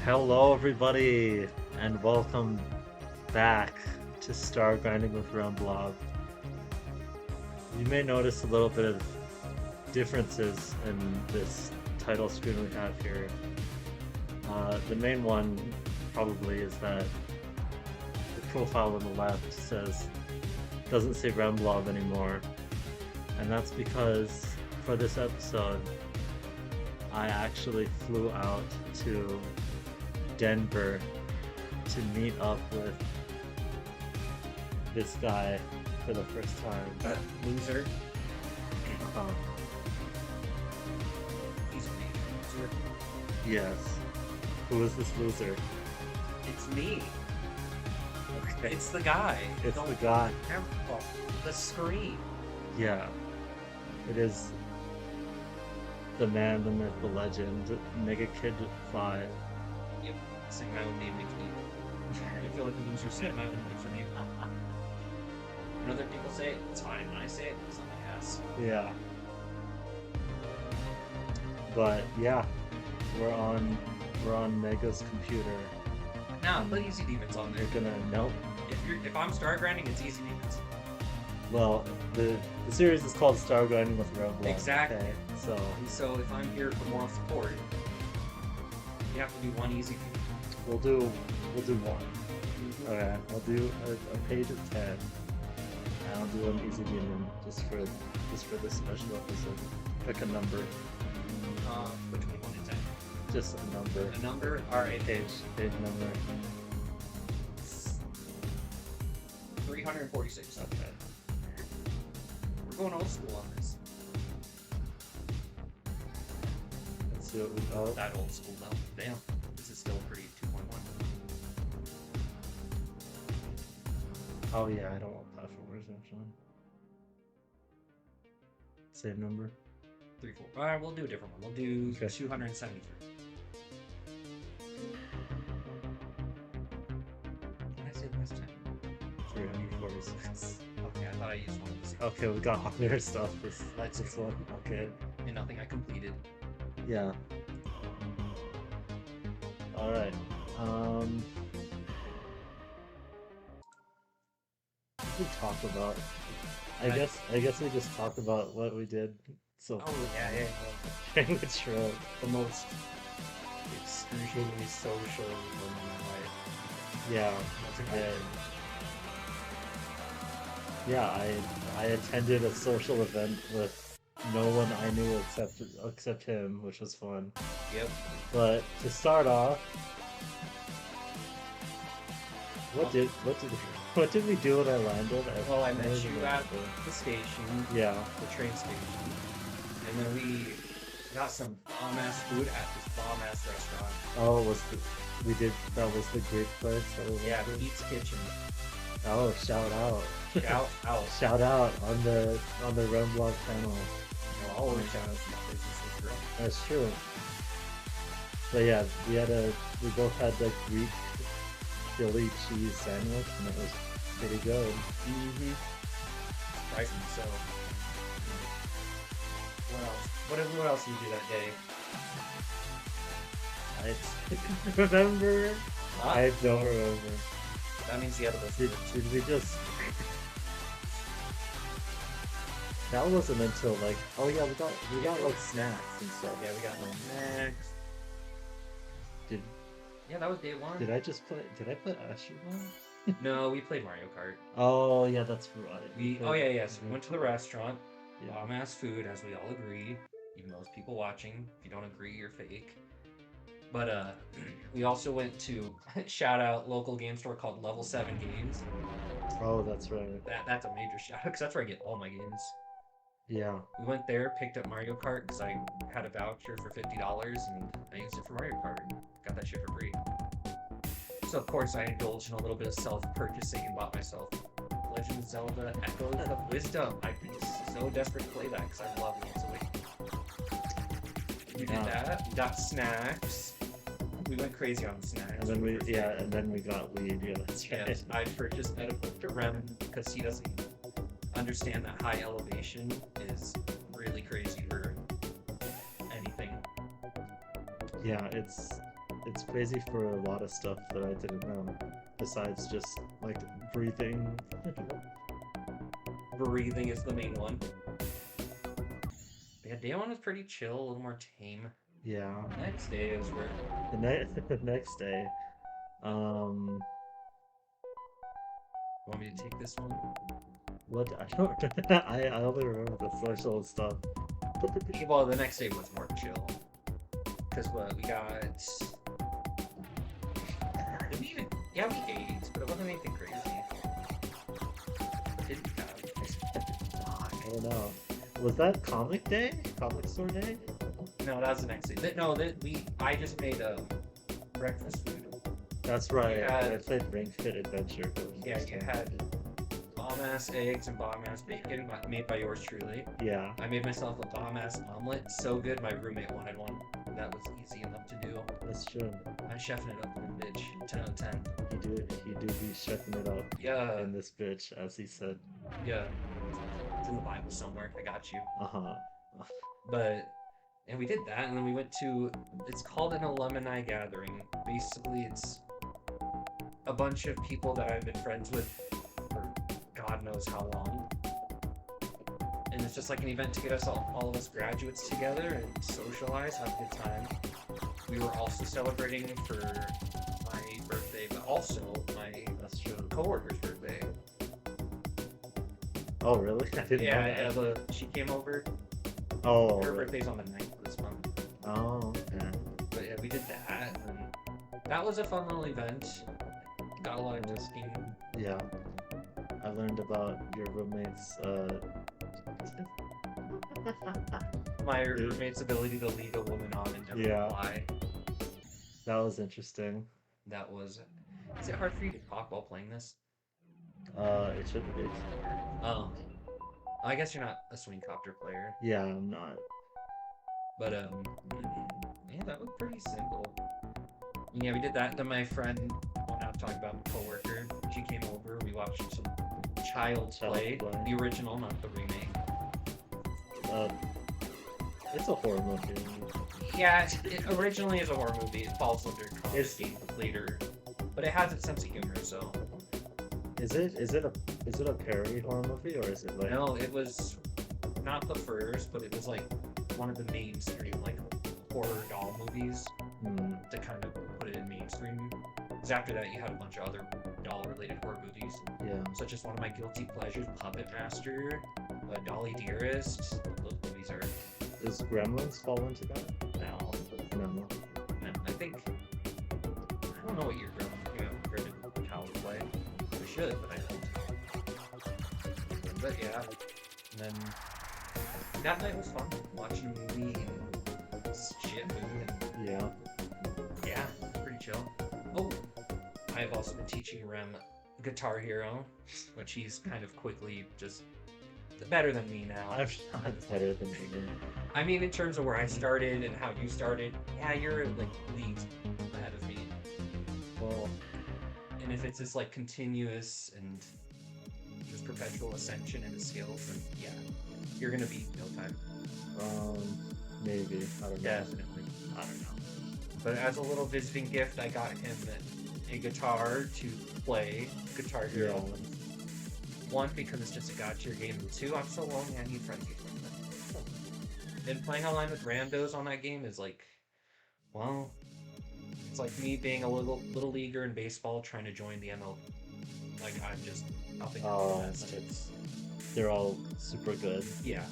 Hello, everybody, and welcome back to Stargrinding with Remblob. You may notice a little bit of differences in this title screen we have here. The main one probably is that the profile on the left doesn't say Remblob anymore, and that's because for this episode I actually flew out to Denver to meet up with this guy for the first time. Loser. Uh, He's a major loser. yes. Who is this loser? It's me. Okay. It's the guy. It's the guy. The screen. Yeah. It is the man, the myth, the legend, MegaKidV. Yep. Saying my own name makes me. I feel like a loser saying my own name. When other people say it, it's fine. When I say it, it's on my ass. Yeah. But yeah, we're on Mega's computer. Nah, put Easy Demons on there. We're gonna nope. If I'm Stargrinding, it's Easy Demons. Well, the series is called Stargrinding with Remblob. Exactly. Okay, So if I'm here for moral support, you have to do one Easy Demon. we'll do one. Okay, I'll do a page of 10. And I'll do an easy demon just for this special episode. Pick a number. Between 1 and 10. Just a number. A number? Alright. Page number. 346. Okay. We're going old school on this. Let's see what we got. That old school though. Damn. This is still pretty 2.1. Oh yeah, I don't want platformers actually. Same number. 3, 4. Alright, we'll do a different one. We'll do Okay. 273. What did I say last time? 346. Okay, I thought I used one of these. Okay, we got harder stuff this Let's one. Okay. And nothing I completed. Yeah. Alright. We talk about. I guess we just talk about what we did. So Oh, yeah. during the trip. The most excruciatingly social moment in my life. Yeah. That's a good I attended a social event with no one I knew except him, which was fun. Yep. But to start off, what did we do when I landed? Well, I met don't you remember. at the station, Yeah. the train station, and then we got some bomb-ass food at this bomb-ass restaurant. Oh, that was the Greek place? That was Yeah, Pete's Kitchen. Oh, shout out. Shout out. Shout out on the Remblob channel. Well, I'll always shout out to my businesses, girl. That's true. But yeah, we both had the Greek Philly cheese sandwich and it was pretty good. Mm-hmm. Surprisingly so. What else did you do that day? I don't remember. Huh? I don't remember. That means the other listeners. Did we just... That wasn't until like... Oh yeah, we got like snacks and stuff. Yeah, we got little snacks. Yeah, that was day one. Did I put Astro Ball? No, we played Mario Kart. Oh yeah, that's right. Oh yeah, so we went to the restaurant. Yeah. Bomb-ass food, as we all agree. Even those people watching, if you don't agree, you're fake. But we also went to shout out local game store called Level 7 Games. Oh, that's right. That's a major shout out because that's where I get all my games. Yeah. We went there, picked up Mario Kart because I had a voucher for $50 and I used it for Mario Kart and got that shit for free. So of course I indulged in a little bit of self-purchasing and bought myself Legend of Zelda Echoes of Wisdom. I'm just so desperate to play that because I love it. So we did that. We got snacks. We went crazy on the snacks. And then we got weed. Yeah, that's right. Yes, I purchased edible to Rem because he doesn't understand that high elevation is really crazy for anything. Yeah, it's it's crazy for a lot of stuff that I didn't know. Besides just like breathing. Breathing is the main one. Yeah, day one was pretty chill, a little more tame. Yeah. Next day is where The next day, um, want me to take this one? what I don't I only remember the social stuff. Well, the next day was more chill. Cause what we got? Did we even? Yeah, we ate, but it wasn't anything crazy. Didn't have. I don't know. Was that comic day? Comic store day? No, that was the next day. I just made breakfast food. That's right. Yeah. I played Ring Fit Adventure. But it was Yeah, you interesting. had bomb-ass eggs and bomb-ass bacon made by yours truly. Yeah, I made myself a bomb-ass omelet. So good, my roommate wanted one. That was easy enough to do. that's true. I'm chefing it up in a bitch. 10 out of 10. He do be chefing it up Yeah, in this bitch, as he said. yeah. It's in the Bible somewhere. I got you. Uh-huh. And we did that, and then we went to, it's called an alumni gathering. Basically, it's a bunch of people that I've been friends with for God knows how long. And it's just like an event to get us all of us graduates together and socialize, have a good time. We were also celebrating for my birthday, but also my That's true. coworker's birthday. Oh, really? I didn't Yeah, know that. she came over. Oh, Her right. birthday's on the 9th of this month. Oh, okay. But yeah, we did that, and that was a fun little event. Got a lot of disking. Yeah. I learned about your roommate's, My roommate's ability to lead a woman on and never Yeah. lie. That was interesting. That was. Is it hard for you to talk while playing this? It shouldn't be. Oh. I guess you're not a swing copter player. Yeah, I'm not. But, yeah, that was pretty simple. Yeah, we did that. Then my friend, well, now talking about my coworker, she came over. We watched some Child's Play. Play. The original, not the remake. It's a horror movie. Yeah, it originally is a horror movie. It falls under It's- comedy later, but it has its sense of humor. So Is it a parody horror movie, or is it like? no, it was not the first, but it was like one of the mainstream like horror doll movies Hmm, to kind of put it in mainstream. Because after that, you had a bunch of other doll-related horror movies, yeah. such as one of my guilty pleasures, Puppet Master, Dolly Dearest. Those movies are Does Gremlins fall into that? now. No. I think I don't know what you're compared to Child Play. I should, but I don't. But yeah, and then that night was fun. Watching a movie and shit food and Yeah. yeah, pretty chill. Oh, I have also been teaching Rem Guitar Hero, which he's kind of quickly just better than me now. I'm not better than you. I mean, in terms of where I started and how you started, yeah, you're like leagues ahead of me. Well, And if it's this like continuous and just perpetual ascension into skills, then yeah, you're gonna beat no time. maybe. I don't know. Definitely. I don't know. But as a little visiting gift, I got him a guitar to play Guitar Hero. Yeah. One, because it's just a god tier game, and two, I'm so lonely I need friends. And playing online with randos on that game is like, well, it's like me being a little leaguer in baseball trying to join the MLB. Like I'm just nothing. Oh, they're all super good. Yeah,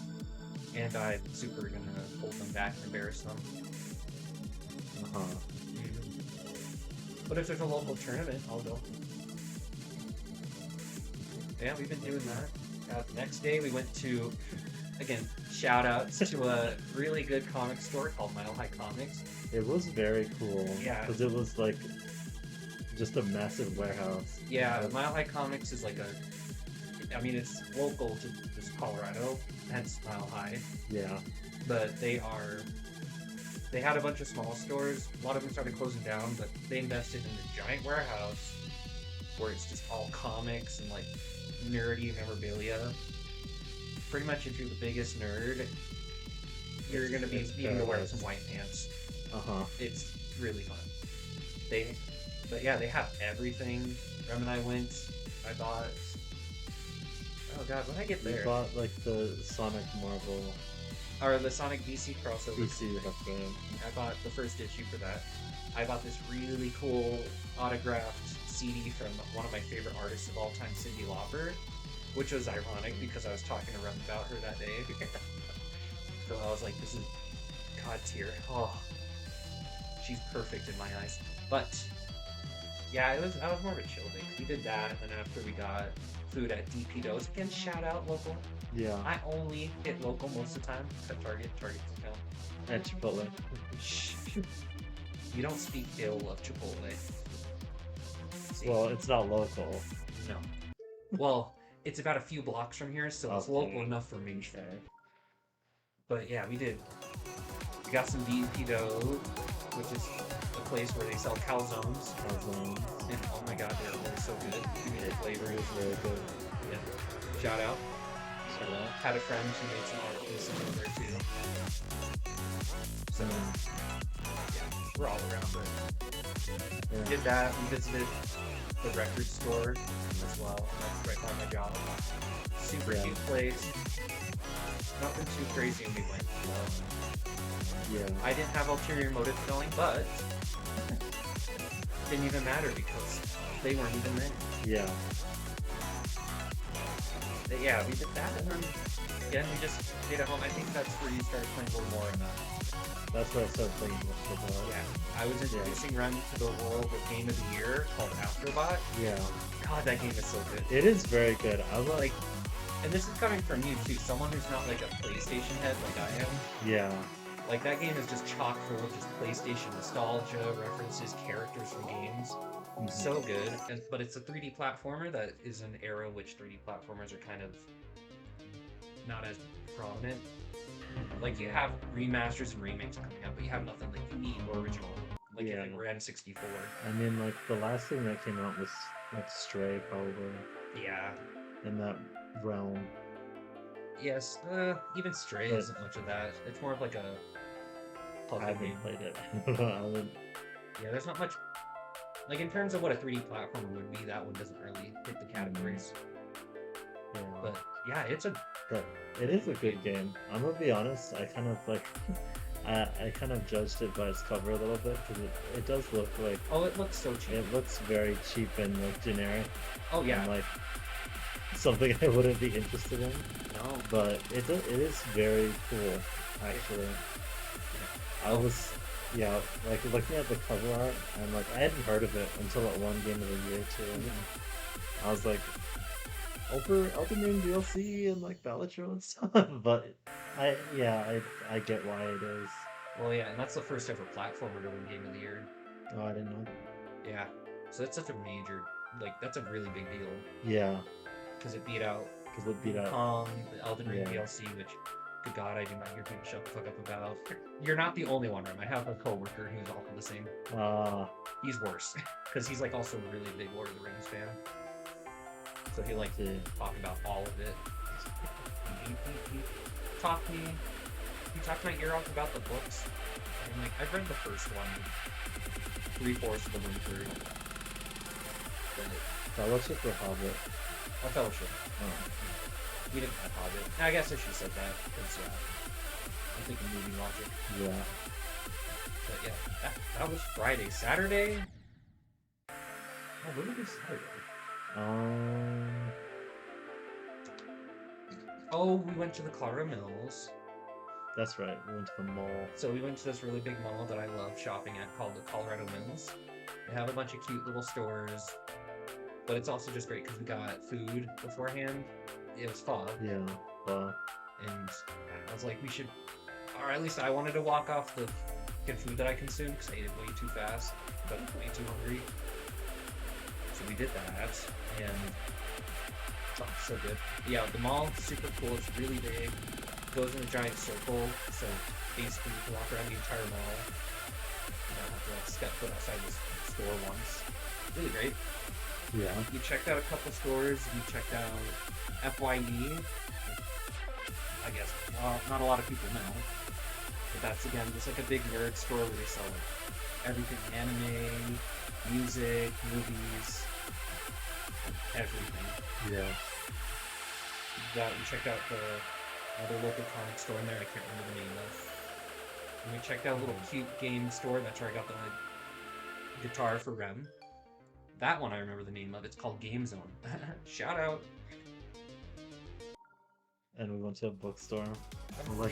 and I'm super gonna hold them back and embarrass them. Uh-huh. But if there's a local tournament, I'll go. Yeah, we've been doing that. Next day, we went to, again, shout outs to a really good comic store called Mile High Comics. It was very cool. Yeah. Because it was like just a massive warehouse. Yeah, Mile High Comics is like I mean, it's local to just Colorado, hence Mile High. Yeah. But they had a bunch of small stores. A lot of them started closing down, but they invested in a giant warehouse where it's just all comics and like nerdy memorabilia. Pretty much, if you're the biggest nerd, you're gonna be needing to wear some white pants. Uh-huh. It's really fun. But yeah, they have everything. Rem and I went. I bought. Oh god, what did I get You there? bought like the Sonic Marvel Or the Sonic DC crossover. PC upgrade. I bought the first issue for that. I bought this really cool autographed CD from one of my favorite artists of all time, Cyndi Lauper, which was ironic because I was talking to Rem about her that day. So I was like, this is God tier. Oh, she's perfect in my eyes. But yeah, I was more of a chill day. We did that, and then after we got food at DP Do's. Again, shout out local. Yeah. I only hit local most of the time. Except Target. Target's account. And Chipotle. You don't speak ill of Chipotle. See? Well, it's not local. No. Well, it's about a few blocks from here, so it's Okay. local enough for me. But yeah, we did. We got some DP Dough, which is a place where they sell calzones. And oh my god, they're really so good. The flavor is very good. Yeah. Shout out. Had a friend who made some art pieces over there too. So yeah, we're all around it. Yeah. Did that. We visited the record store as well. That's right by my job. Super cute place. Nothing too crazy when we went. Yeah. I didn't have ulterior motive going, but didn't even matter because they weren't even there. Yeah. But yeah, we did that, and then again we just stayed at home. I think that's where you start playing a little more in That's what I started thinking with football. yeah. I was introducing Rem to the world of game of the year called Afterbot. Yeah. God, that game is so good. It is very good. I like. And this is coming from you too, someone who's not like a PlayStation head like I am. Yeah. Like that game is just chock full of just PlayStation nostalgia, references, characters from games. Mhm. So good. But it's a 3D platformer that is an era which 3D platformers are kind of not as prominent. Like you have remasters and remakes coming out, but you have nothing like unique or original. Like Yeah. in Ren 64. I mean, like the last thing that came out was like Stray, probably Yeah. in that realm. Yes. Even Stray But- isn't much of that. It's more of like a I puzzle haven't game. played it. I would. Yeah, there's not much. Like in terms of what a 3D platformer would be, that one doesn't really hit the categories. Yeah. But yeah, But it is a good game. I'm gonna be honest. I kind of like. I kind of judged it by its cover a little bit because it does look like oh, it looks so cheap. it looks very cheap and like generic. Oh yeah. And, like something I wouldn't be interested in. No. But it is very cool, actually. I was, yeah, like looking at the cover art, and like I hadn't heard of it until at one game of the year too. I was like, Elden Ring DLC and like Balatro and stuff. But I get why it is. Well, yeah, and that's the first ever platformer to win Game of the Year. Oh, I didn't know. Yeah. So that's such a major, like that's a really big deal Yeah, because it beat out because it beat out. the Elden Ring Yeah. DLC, which, good God, I do not hear people shut the fuck up about. You're not the only one, Rem. I have a coworker who's also the same. He's worse because he's like also a really big Lord of the Rings fan. So he likes to Yeah. talk about all of it. He talked my ear off about the books. And like I've read the first one, 3/4 of the way through. But Fellowship or Hobbit? a Fellowship. Oh. We didn't have Hobbit. I guess I should have said that because I'm thinking movie logic. Yeah. But yeah, that was Friday. Saturday. Oh, what did we do Saturday? Oh, we went to the Colorado Mills. That's right. We went to the mall. So we went to this really big mall that I love shopping at called the Colorado Mills. They have a bunch of cute little stores, but it's also just great because we got food beforehand. It was fun, Yeah. Well. and I was like, we should, or at least I wanted to walk off the fucking food that I consumed because I ate it way too fast, but way too hungry. So we did that, and oh, so good. Yeah, the mall super cool. It's really big. Goes in a giant circle, so basically you can walk around the entire mall. You don't have to like step foot outside this store once. Really great. Yeah. We checked out a couple stores. We checked out FYE. I guess not a lot of people know, But that's again just like a big nerd store where they sell like everything: anime, music, movies, everything. Yeah. We checked out the other local comic store in there. I can't remember the name of. And we checked out a little cute game store. That's where I got the guitar for Rem. That one I remember the name of. It's called Game Zone. Shout out. And we went to a bookstore. We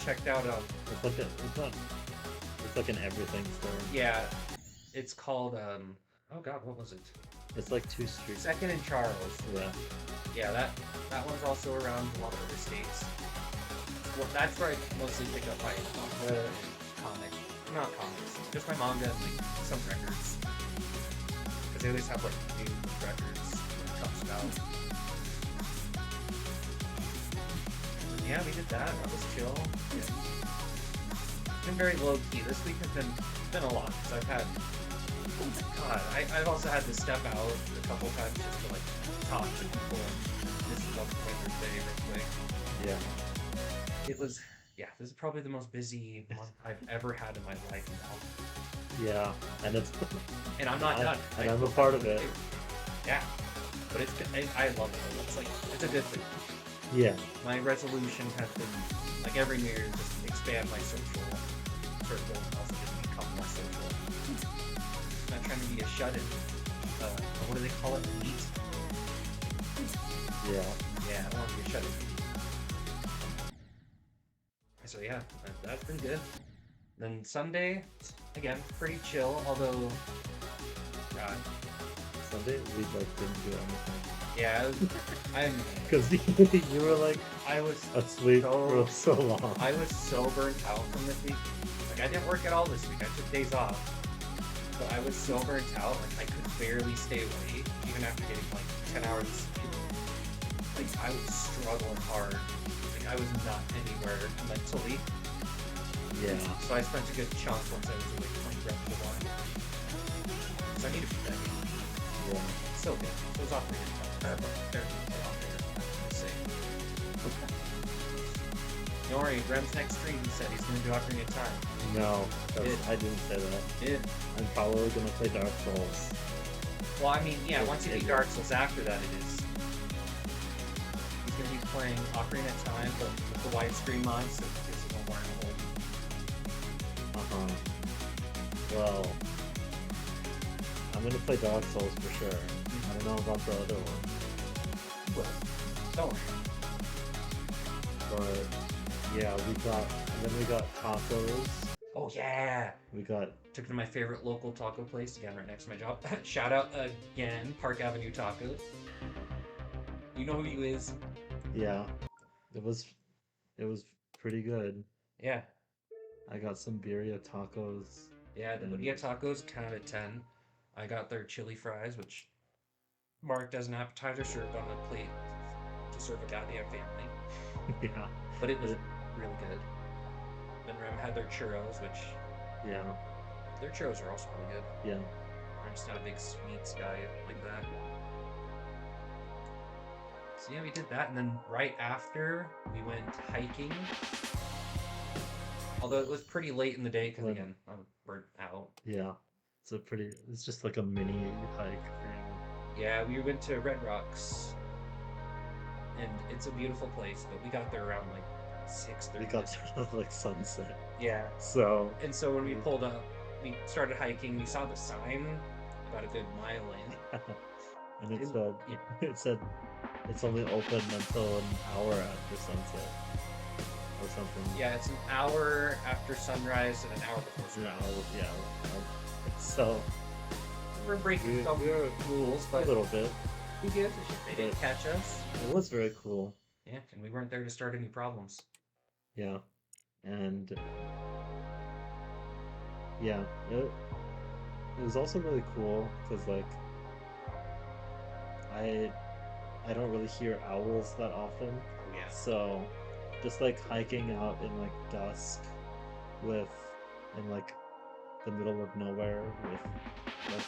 checked out. It's like it's like an everything store. Yeah, it's called. Oh God, what was it? It's like 2 streets. Second and Charles. Yeah. Yeah, that one's also around a lot of other states. Well, that's where I mostly pick up my manga and comics. Not comics, just my manga and like some records. Because they always have like new records when it comes out. But yeah, we did that. That was chill. Yeah. It's been very low key. This week has been a lot because I've had. God, I've also had to step out a couple times just to like talk to people. This is up Winter's Day real quick. Yeah. It was, yeah, this is probably the most busy month I've ever had in my life now. Yeah. And it's And I'm not done. And I'm a part of it. Yeah. But I love it. It's like, it's a good thing. Yeah. My resolution has been, like every New Year, just expand my social circle and also just become more social. I'm not trying to be a shut-in. What do they call it? Elite? Yeah. Yeah, I don't want to be a shut-in. So yeah, that's been good. Then Sunday, again, pretty chill, although... God. Sunday we like didn't do anything. Yeah, I'm... Because you were like I was asleep for so long. I was so burnt out from this week. Like, I didn't work at all this week. I took days off. But I was so burnt out, like, I could barely stay awake, even after getting, like, 10 hours of sleep. Like, I was struggling hard. Like, I was not anywhere mentally. Yeah. So I spent a good chunk once I was awake playing Remblob. So I need to beat that game. Yeah. It's so good. It was Ocarina of Time. Everything was Ocarina of Time. Let's say. Don't worry, Rem's next stream, he said he's going to do Ocarina of Time. No, I didn't say that. I'm probably gonna play Dark Souls. Well, I mean, yeah, once you beat Dark Souls, after that it is. He's gonna be playing Ocarina of Time, but with the widescreen mod, so it's a little more involved. Well, I'm gonna play Dark Souls for sure. I don't know about the other one. Well, don't worry. But yeah, we got tacos. Oh yeah! We got Took it to my favorite local taco place, again, right next to my job. Shout out again, Park Avenue Tacos. You know who he is. Yeah. It was pretty good. Yeah. I got some birria tacos. Yeah, the birria tacos, 10 out of 10. I got their chili fries, which marked as an appetizer, served on a plate to serve a goddamn family. Yeah. But it was really good. Then Rem had their churros, which... Yeah. Their churros are also really good. Yeah. I'm just not a big sweets guy like that. So yeah, we did that, and then right after, we went hiking. Although it was pretty late in the day, because again, I'm burnt out. Yeah. It's just like a mini hike thing. Yeah, we went to Red Rocks. And it's a beautiful place, but we got there around like 6:30. We got to like sunset. Yeah. So when we pulled up, we started hiking. We saw the sign about a good mile in, and it said it's only open until an hour after sunset or something. Yeah, it's an hour after sunrise and an hour before sunrise. Yeah. So we're breaking some rules, but a little bit. We did. They didn't catch us. It was very cool. Yeah, and we weren't there to start any problems. Yeah, and yeah, it was also really cool because like I don't really hear owls that often. Oh yeah. So just like hiking out in like dusk in like the middle of nowhere with like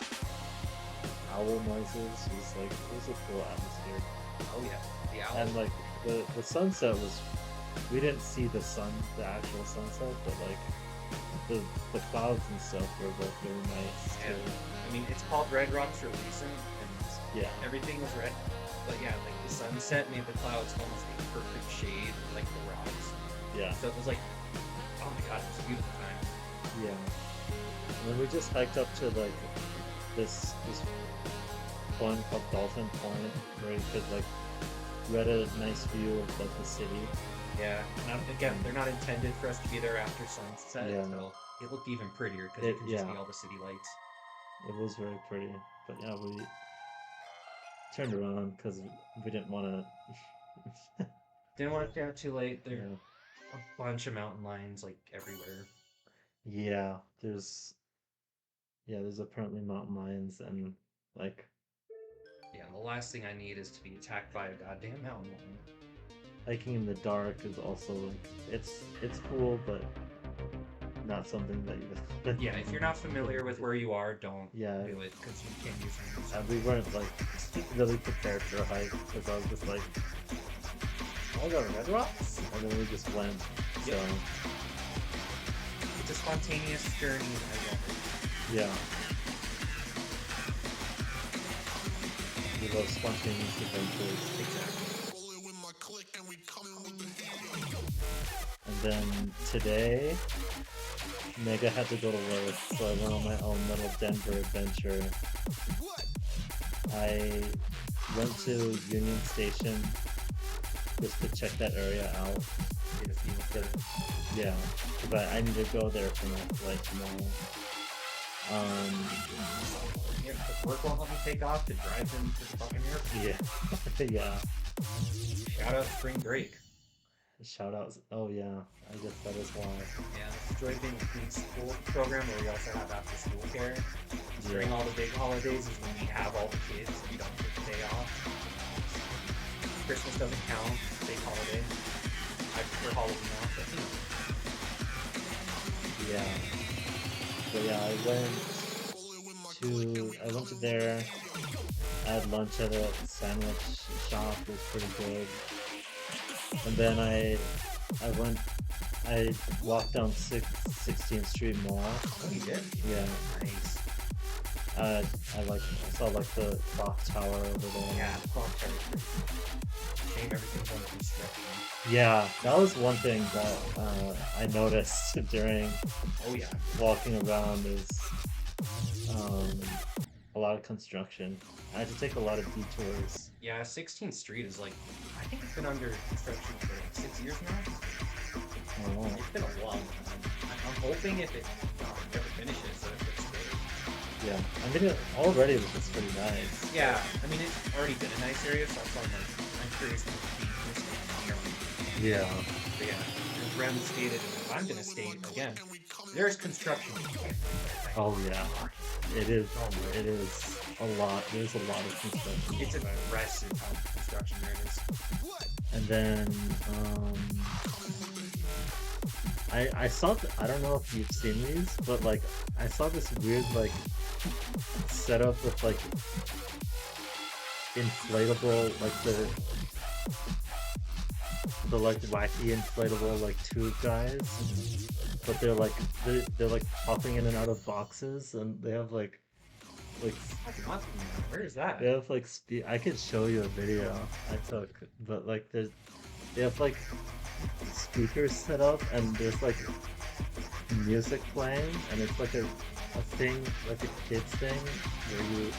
owl noises was a cool atmosphere. Oh yeah, the owl. And like the sunset was we didn't see the actual sunset, but like the clouds and stuff were both really nice Yeah. too. I mean, it's called Red Rocks for a reason, and Yeah. everything was red. But yeah, like the sunset made the clouds almost like perfect shade, like the rocks. Yeah. So it was like, oh my god, it was a beautiful time. Yeah. And then we just hiked up to like this point called Dolphin Point where you could like we had a nice view of like the city. Yeah. And again, they're not intended for us to be there after sunset, Yeah. so it looked even prettier because you It- can just yeah. see all the city lights. It was very pretty. But yeah, we turned around because we didn't want to. Didn't want to stay out too late. There Yeah. are a bunch of mountain lions like everywhere. Yeah, there's apparently mountain lions and like Yeah, and the last thing I need is to be attacked by a goddamn mountain lion. hiking in the dark is also like it's cool, but not something that you. Yeah, if you're not familiar with where you are, don't Yeah. do it because you can't use it. We weren't like really prepared for a hike because I was just like, I'll go to Red Rocks, and then we just went. So Yep. It's a spontaneous journey, and I love it. yeah, we love spontaneous adventures. Exactly. And then today, Mega had to go to work, so I went on my own little Denver adventure. I went to Union Station just to check that area out. Get a feel for it. Yeah, but I need to go there for my flight tomorrow. Yeah, because work won't let me take off to drive them to the fucking airport. Yeah, yeah. Shout out spring break. Shout outs. Oh yeah, I guess that is why. Yeah, this is Joy being a clean school program where we also have after school care. During Yeah. all the big holidays is when we have all the kids and we don't get the day off. Christmas doesn't count, big holiday. I prefer Halloween off, but you know. Yeah. But yeah, I went to there. I had lunch at a sandwich shop. It was pretty good. And then I walked down 16th Street Mall. Oh, you did? Yeah. Nice. I saw like the clock tower over there. Yeah, the clock tower is pretty cool. Shame everything's under construction. Yeah, that was one thing that I noticed during Oh yeah. walking around is a lot of construction. I had to take a lot of detours. Yeah, 16th Street is like, I think it's been under construction for like 6 years now. Oh, It's been a long time. I'm hoping if it ever finishes, that it looks good. yeah. I mean, it already looks pretty nice. Yeah, I mean, it's already been a nice area, so that's why I'm curious to be here. Yeah. But yeah, as Rem stated, if I'm gonna state again, there's construction. Oh yeah. It is. It is a lot. There's a lot of construction. It's aggressive how much construction there is. And then I saw. I don't know if you've seen these, but like I saw this weird like setup with like inflatable like the like wacky inflatable like tube guys, but they're like popping in and out of boxes, and they have like Where is that? they have like I could show you a video I took, but like they have like speakers set up, and there's like music playing, and it's like a thing, like a kids thing where you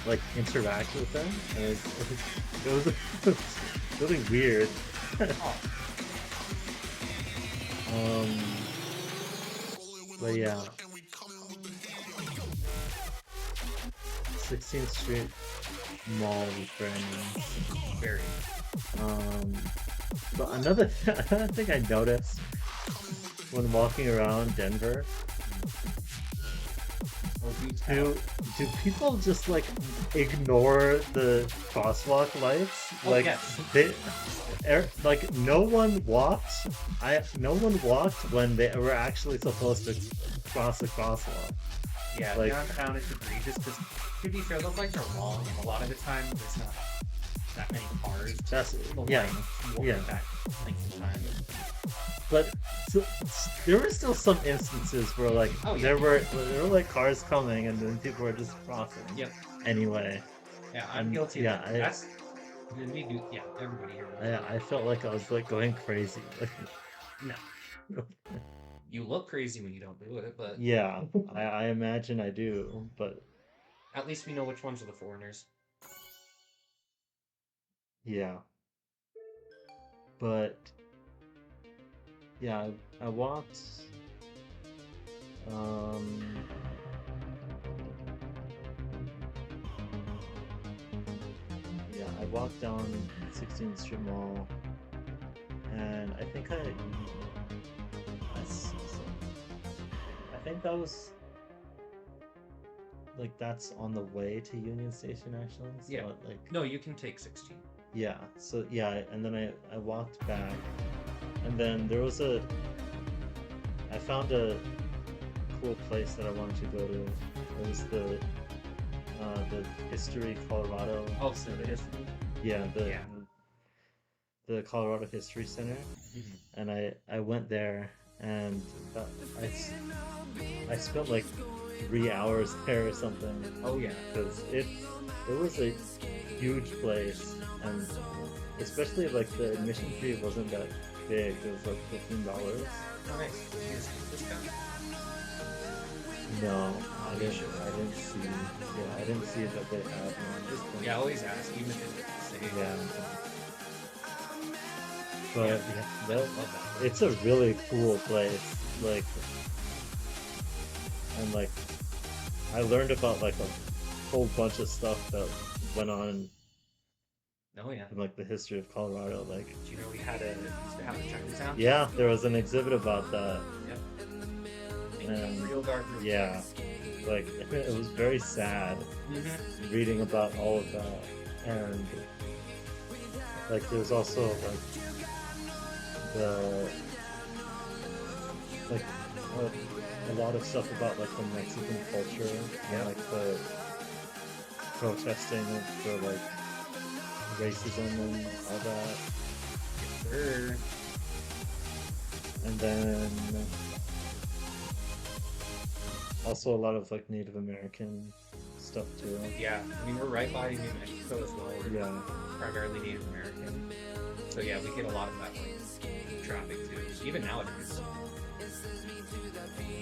like interact with them, and it was really weird. But yeah, 16th Street Mall was brand new. Very. But another thing I noticed when walking around Denver, do people just like ignore the crosswalk lights? Oh, Like yes. like no one walked. No one walked when they were actually supposed to cross the crosswalk. Yeah, Like- downtown it's egregious because, to be fair, those lights are long, and a lot of the time there's not that many cars. That's The yeah, line won't yeah. get that length of time. But so, there were still some instances where like Oh, yeah. there were like cars coming and then people were just crossing. Yep. Anyway, Yeah, I'm and guilty yeah, of that. That's we do. Yeah, everybody here does. I felt like I was like going crazy. Like, No, you look crazy when you don't do it, but yeah, I imagine I do, but at least we know which ones are the foreigners. yeah, but yeah, I walked. Um, yeah, I walked down 16th Street Mall, and I think I think that was like that's on the way to Union Station actually. So Yeah. like No, you can take 16. yeah, so yeah, and then I walked back, and then there was a I found a cool place that I wanted to go to. It was the History Colorado. Oh, so it is. Yeah, Yeah. the Colorado History Center, and I went there, and that, I spent like 3 hours there or something. Oh yeah. Because it was a huge place, and especially like the admission fee wasn't that big. It was like $15. Oh, nice. Here's this guy. No, Oh, you should. I didn't see. Yeah, I didn't see that they had one. Yeah, always ask, even if it's safe. Yeah. But Yeah. yeah, I that, love that place. it's a really cool place. Like, and like, I learned about like a whole bunch of stuff that went on Oh yeah. in like the history of Colorado. Like, Do you know we used to have a Chinatown? yeah, there was an exhibit about that. Yep. And Real dark. yeah, like it was very sad Mm-hmm. reading about all of that, and like there's also like the like a lot of stuff about like the Mexican culture Yeah. and like the protesting for like racism and all that, Sure. and then also a lot of like Native American stuff too. Yeah, I mean we're right by New Mexico as well. We're Yeah, primarily Native American, so yeah, we get a lot of that like traffic too. Even nowadays,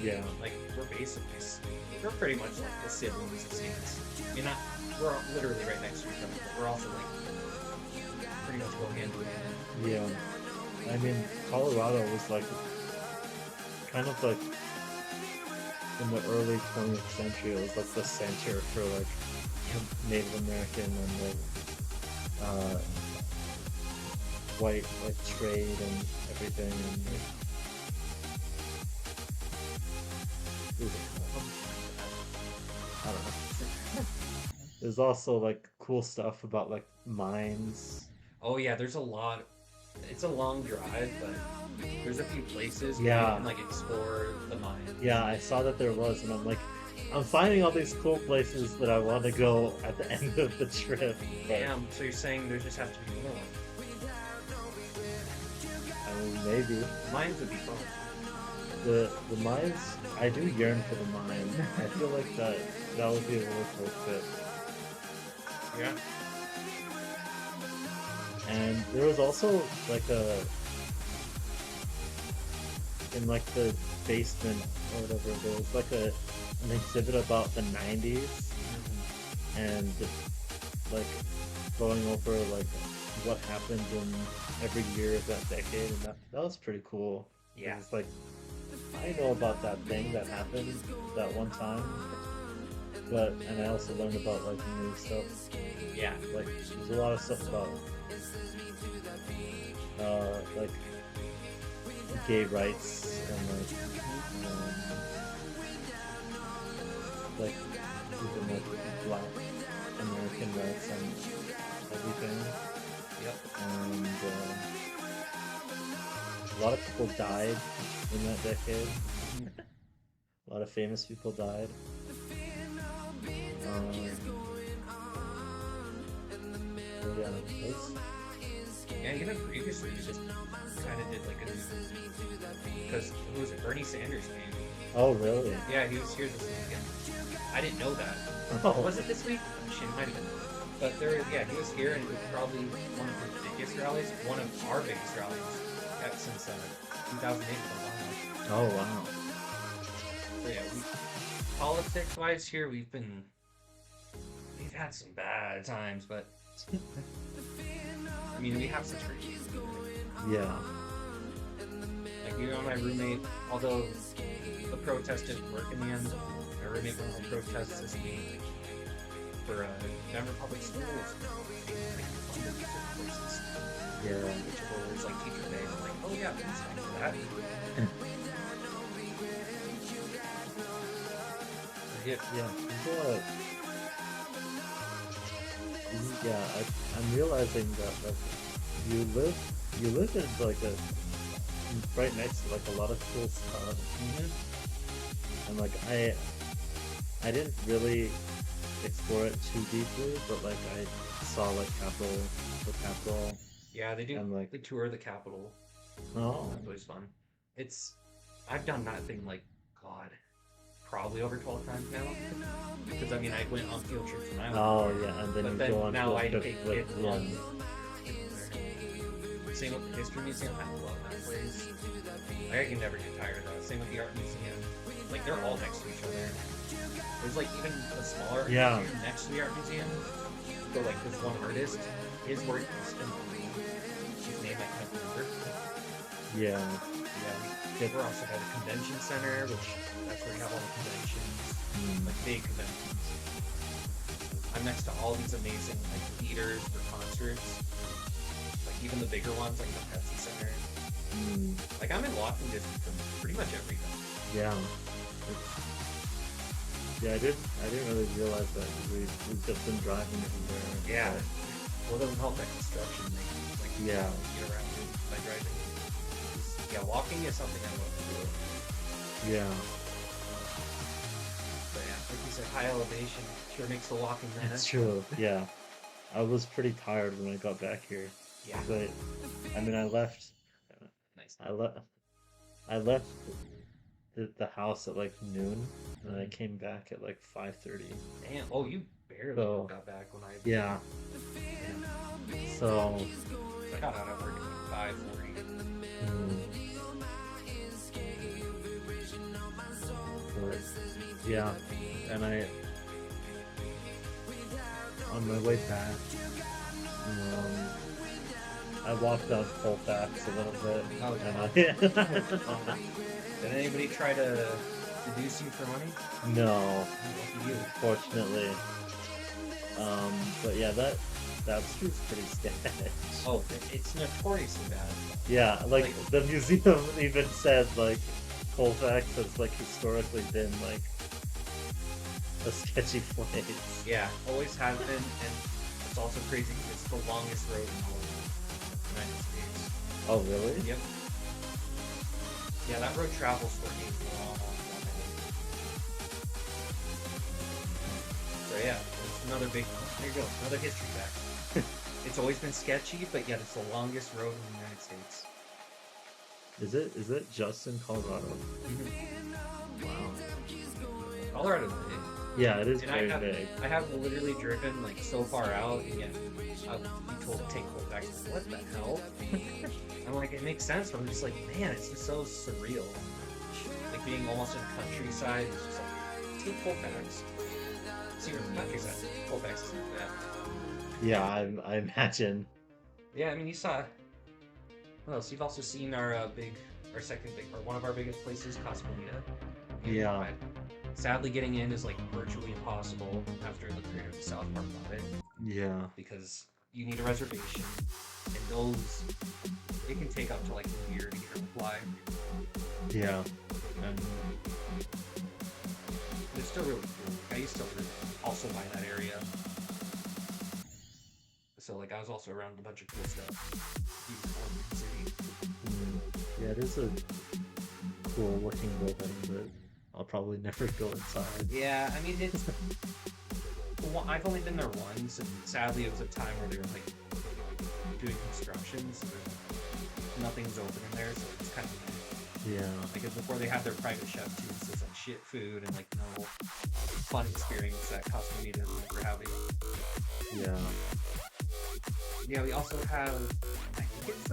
yeah, like we're pretty much like the siblings of states. I mean, we're literally right next to each other, but we're also like pretty much go hand in hand. yeah. I mean, Colorado was like kind of like in the early 20th century, it was like the center for like Native American and like white like trade and everything, and like, it was, I don't know. There's also like cool stuff about like mines. Oh yeah, there's a lot. It's a long drive, but there's a few places where Yeah. you can like explore the mine. Yeah, I saw that there was, and I'm like, I'm finding all these cool places that I want to go at the end of the trip. But, Damn, so you're saying there just has to be more. I mean, maybe Mines would be fun. the mines. I do yearn for the mine. I feel like that would be a really cool fit. Yeah. And there was also like in like the basement or whatever, there was like an exhibit about the 90s and like going over like what happened in every year of that decade, and that was pretty cool. Yeah. It's like I know about that thing that happened that one time, and I also learned about like new stuff. Yeah. Like there's a lot of stuff about like gay rights and like even like Black American rights and everything. Yep. And a lot of people died in that decade. A lot of famous people died. But yeah. That's, Yeah, even previously we just kind of did like a because who was it? Bernie Sanders came. oh, really? Yeah, he was here this weekend. I didn't know that. Oh, Was it this week? Oh, shit, it might have been. But yeah, he was here, and it was probably one of the biggest rallies, one of our biggest rallies since 2008 with Obama. oh, wow. So yeah, politics-wise here, we've had some bad times, but I mean, we have such great people. Yeah. Like, you know, my roommate, although the protest didn't work in the end, my roommate went on protests this week for Denver Public Schools. Like, funded certain places. Yeah. Which was like Teacher Day. I'm like, oh yeah, please thank you for that. Yeah, yeah. I'm realizing that like you live in like right next to like a lot of cool stuff, and like I didn't really explore it too deeply, but like I saw like the Capitol. Yeah, they do. And like They tour the Capitol. oh That's always fun. I've done that thing like, God, probably over 12 times now. Because I mean, I went on field trips when I was oh there. yeah, and then But you then go on now to I the take flip, it yeah. on. Same with the History Museum. I love that place. I can never get tired of that. Same with the Art Museum. Like, they're all next to each other. There's like even a smaller art Yeah. museum next to the art museum. So like this one artist, his work is phenomenal. His name I can't remember. Yeah. Yeah, we're also at a convention center, which that's where we have all the conventions, like big conventions. I'm next to all these amazing like theaters for concerts, like even the bigger ones, like the Pepsi Center. Like I'm in walking distance from pretty much everything. Yeah. Yeah, I didn't really realize that. We've just been driving everywhere. Yeah. Well, it doesn't help that construction thing. Like Yeah. get around it by driving. Yeah, walking is something I love to do. Yeah. But yeah, like you said, high elevation sure makes the walking nice. That's true. Yeah. I was pretty tired when I got back here. Yeah. But I mean, I left Nice. I left the house at like noon, and I came back at like 5:30. Damn. Oh, you barely So- got back when I. Yeah. Damn. So I got out of work at 5:40. but, yeah, and on my way back, I walked on Colfax a little bit. Oh, and Did anybody try to seduce you for money? no, Lucky you. fortunately. But yeah, that street's pretty sketch. Oh, it's notoriously bad. Yeah, like the museum even said like Colfax has like historically been like a sketchy place. Yeah, always has been, and it's also crazy because it's the longest road in all of the United States. Oh really? Yep. Yeah, that road travels for a long time. So yeah, it's another big. There you go, another history fact. It's always been sketchy, but yet it's the longest road in the United States. Is it just in Colorado? Wow. Colorado's big. Yeah, it is And very big. I have literally driven like so far out, and yet I'll be told to take Colfax. What the hell? I'm like, it makes sense, but I'm just like, man, it's just so surreal. Like being almost in countryside, it's just like, take Colfax. See, you're in countryside. Colfax is like that. Yeah, I imagine. Yeah, I mean, you saw. What else? You've also seen our one of our biggest places, Casa Bonita. Yeah. Sadly, getting in is like virtually impossible after the creators of South Park bought it, Yeah. because you need a reservation, and those it can take up to like a year to get a reply. Yeah. And It's still really cool. I used to live also by that area, so like I was also around a bunch of cool stuff. yeah, it is a cool looking building, but I'll probably never go inside. Yeah, I mean, it's. I've only been there once, and sadly, it was a time where they were like doing construction, so nothing's open in there, so it's kind of Yeah. because before they have their private chef too, so it's like shit food and like no fun experience that customer needed for having. Yeah. Yeah, we also have, I think it's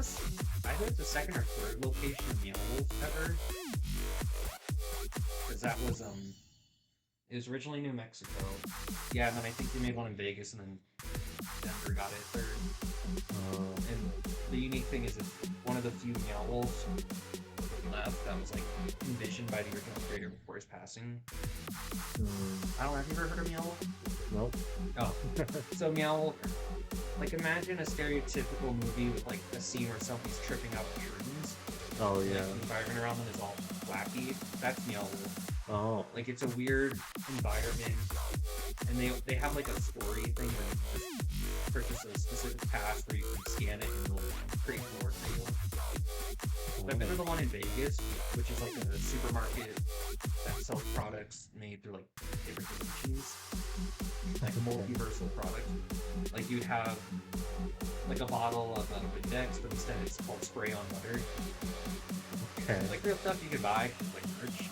the second or third location of Meow Wolf ever. Because that was, it was originally New Mexico. Yeah, and then I think they made one in Vegas, and then Denver got it third. And the unique thing is it's one of the few Meow Wolves left that was, like, envisioned by the original creator before his passing. I don't know, have you ever heard of Meow Wolf? Nope. Oh. So Meow Wolf, like, imagine a stereotypical movie with, like, a scene where somebody's tripping out shrooms. Oh, Like, yeah. the environment around them is all wacky. That's Meow Wolf. Oh. Like, it's a weird environment, and they have, like, a story thing where you can just purchase a specific pass where you can scan it and it'll create lore for you. I've been to the one in Vegas, which is like a supermarket that sells products made through like different dimensions, like a multiversal product. Like you'd have like a bottle of Windex, but instead it's called spray on butter. Okay. Like real stuff you could buy, like merch.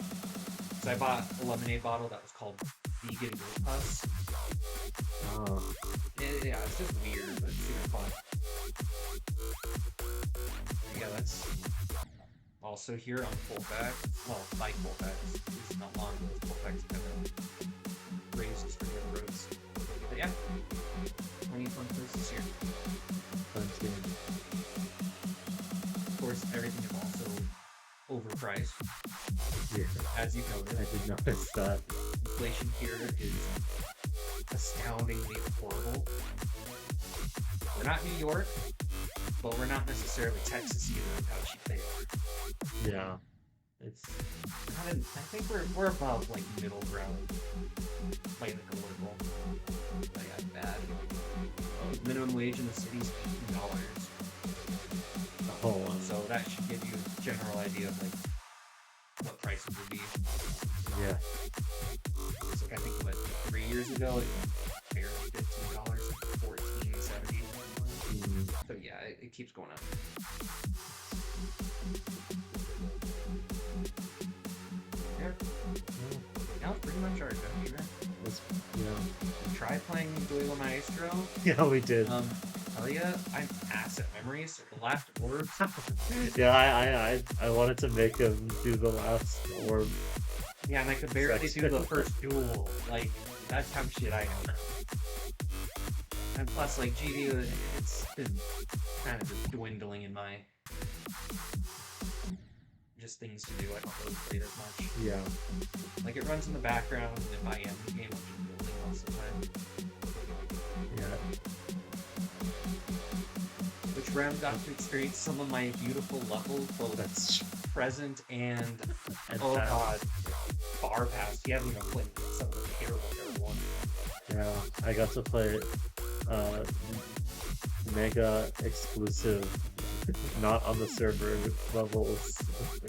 So I bought a lemonade bottle that was called Vegan Milk Puss. Oh. Yeah, it's just weird, but it's super fun. Yeah, that's also here on Colfax. Well, by Colfax. It's not long, but Colfax kind of raises for the other roads. But yeah, plenty of fun places here. Plenty. Of course, everything is also overpriced, Yeah. as you I noticed. did notice that. Inflation here is astoundingly horrible. We're not New York, but we're not necessarily Texas either with how cheap they are. Yeah. It's I think we're above like middle ground, like a little. But yeah, bad. Minimum wage in the city is $18. oh So that should give you a general idea of like what prices would be. yeah. It's like I think what 3 years ago it was barely $15, $14.70. So yeah, it keeps going up. Yeah. That was pretty much our adventure. It's, yeah. Try playing Duelo Maestro. Yeah, we did. Hell yeah, I'm ass at memories. The last orb. Yeah, I wanted to make him do the last orb. Yeah, and I could barely do the first duel. Like, that's how shit I am. And plus, like, GD, it's been kind of just dwindling in my just things to do. I don't really play it as much. Yeah. Like, it runs in the background, and if I am in the game, I'm just building most of the time. Yeah. Which Rem got to experience some of my beautiful levels, both That's present and oh god, far past. You haven't even played some of the terrible ones. yeah. I got to play mega exclusive, not on the server levels.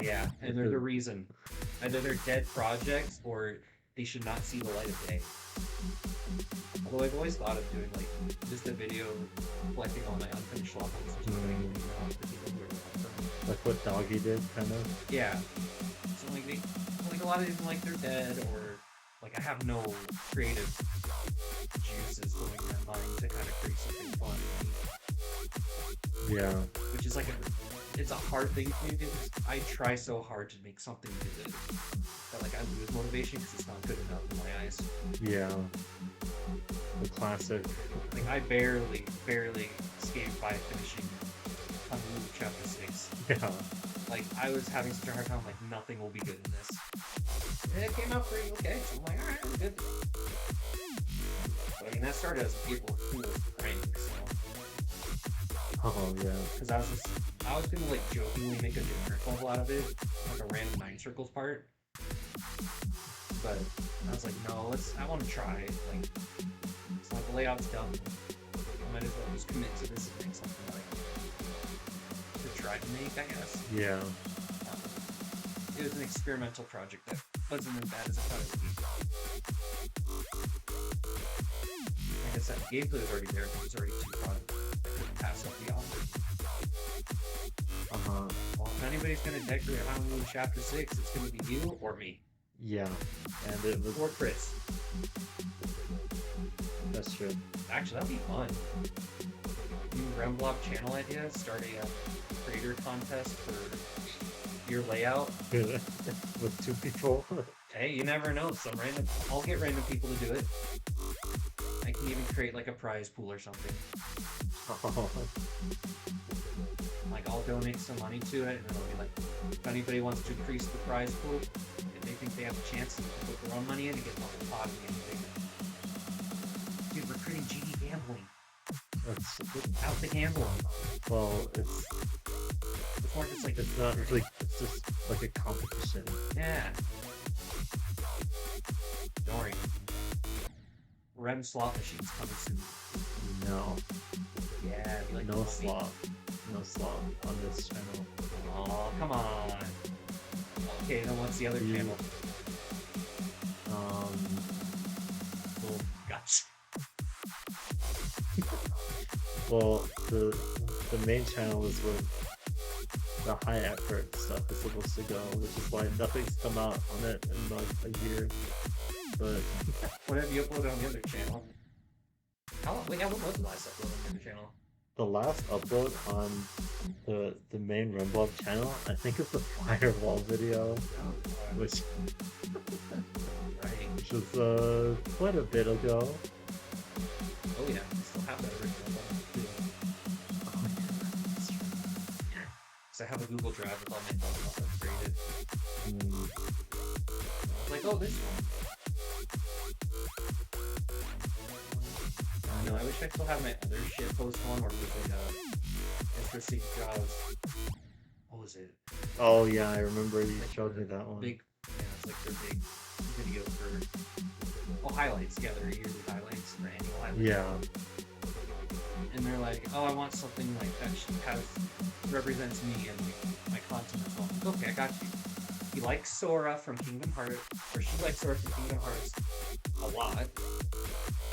Yeah, and there's a reason. Either they're dead projects or they should not see the light of day. Although I've always thought of doing like just a video collecting all my unfinished levels and just putting them out to people who are them. Like what Doggy did, kind of. Yeah. So like a lot of them like they're dead or like I have no creative juices going in my mind to kind of create something fun. Yeah. Which is like it's a hard thing for me because I try so hard to make something good that like I lose motivation because it's not good enough in my eyes. Yeah. The classic. Like I barely escaped by finishing Honolulu Chapter 6. Yeah. Like I was having such a hard time. Like nothing will be good in this. And it came out pretty okay. So I'm like, all right, I'm good. But I mean, that started as people who was prank, so. Oh yeah. Because I was gonna like jokingly make a generic level out of it, like a random 9 circles part. But I was like, no, I want to try it. Like, it's like the layout's done. I might as well just commit to this and make something like to try to make, I guess. Yeah. It was an experimental project that wasn't as bad as I thought it would be. Like I said, the gameplay was already there, but it was already too fun. I couldn't pass up the offer. Uh-huh. Well, if anybody's gonna decorate Halloween Chapter 6, it's gonna be you or me. Yeah. And it was... Or Chris. That's true. Actually, that'd be fun. New Remblob channel idea, start a creator contest for your layout. With 2 people. Hey, you never know. I'll get random people to do it. I can even create like a prize pool or something. Oh. Like I'll donate some money to it, and it'll be like, if anybody wants to increase the prize pool, if they think they have a chance to put their own money in to get the whole pot again. Dude, we're creating GD gambling. That's... Out the gambling. Well, it's Before it's like it's not like, it's just like a competition. yeah. Don't worry. Rem slot machines coming soon. No. Yeah, be like No slot. No slot on this channel. Oh, come on. Okay, then what's the other channel? Um, Oh, gosh. well, the main channel is where the high effort stuff is supposed to go, which is why nothing's come out on it in like a year. But What have you uploaded on the other channel? What was the last upload on the other channel? the last upload on the main Remblob channel, I think it's the firewall video, which Right. was quite a bit ago. Oh yeah, I still have that original one too. So I have a Google Drive with all my thumbnails I've created. Mm, I was like, oh, this one. No, I wish I still had my other shitpost one where it was like interesting jobs. What was it? oh yeah, I remember you Like showed the me that one. Big, yeah, it's like their big video for highlights. Yeah, their yearly highlights, their annual highlights. Yeah. And they're like, oh, I want something like that represents me and my content as well. Okay, I got you. He likes Sora from Kingdom Hearts, or she likes Sora from Kingdom Hearts a lot.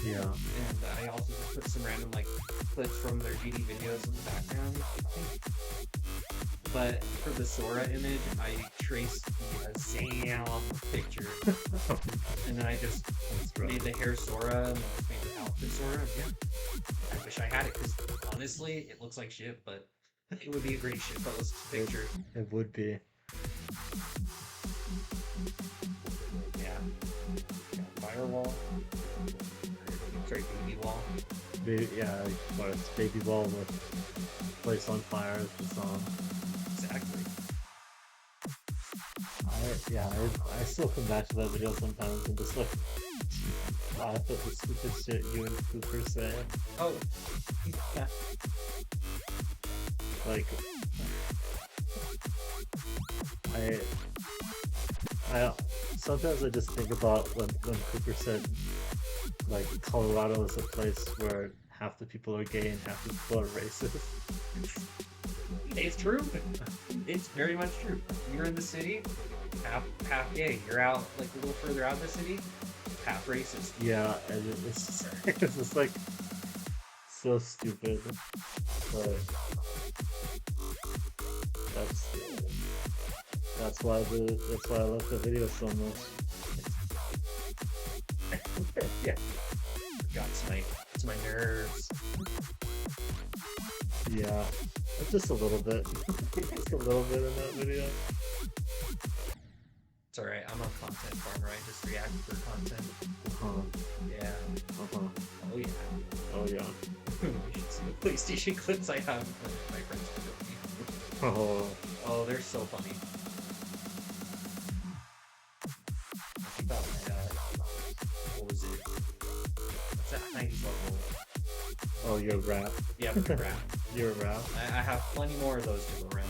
Yeah. And I also just put some random like clips from their GD videos in the background. But for the Sora image, I traced the Zam picture, and then I just made the hair Sora and then just made the outfit Sora. Yeah, I wish I had it because honestly, it looks like shit, but it would be a great shit post picture. It would be. Yeah. Firewall. Sorry, baby wall. Yeah, what it's Baby Ball with Place on Fire is the song. Exactly. I still come back to that video sometimes and just like laugh at the stupid shit you and Cooper say. Oh. Yeah. Like, I sometimes I just think about when Cooper said like Colorado is a place where half the people are gay and half the people are racist. It's true. It's very much true. You're in the city, half gay. You're out like a little further out of the city, half racist. Yeah, and it's just, it's just like so stupid, but that's why I love the video so much. Yeah. God, it's my nerves. Yeah, just a little bit, just a little bit in that video. It's alright. I'm a content farmer. I just react for content. Yeah. Oh yeah. Oh yeah. You should see the PlayStation clips I have with my friends to me. Oh, they're so funny. I think about my, what was it? What's that 90s level? Oh, you're rap. Yeah, the rap. You're a rap. I have plenty more of those to go around.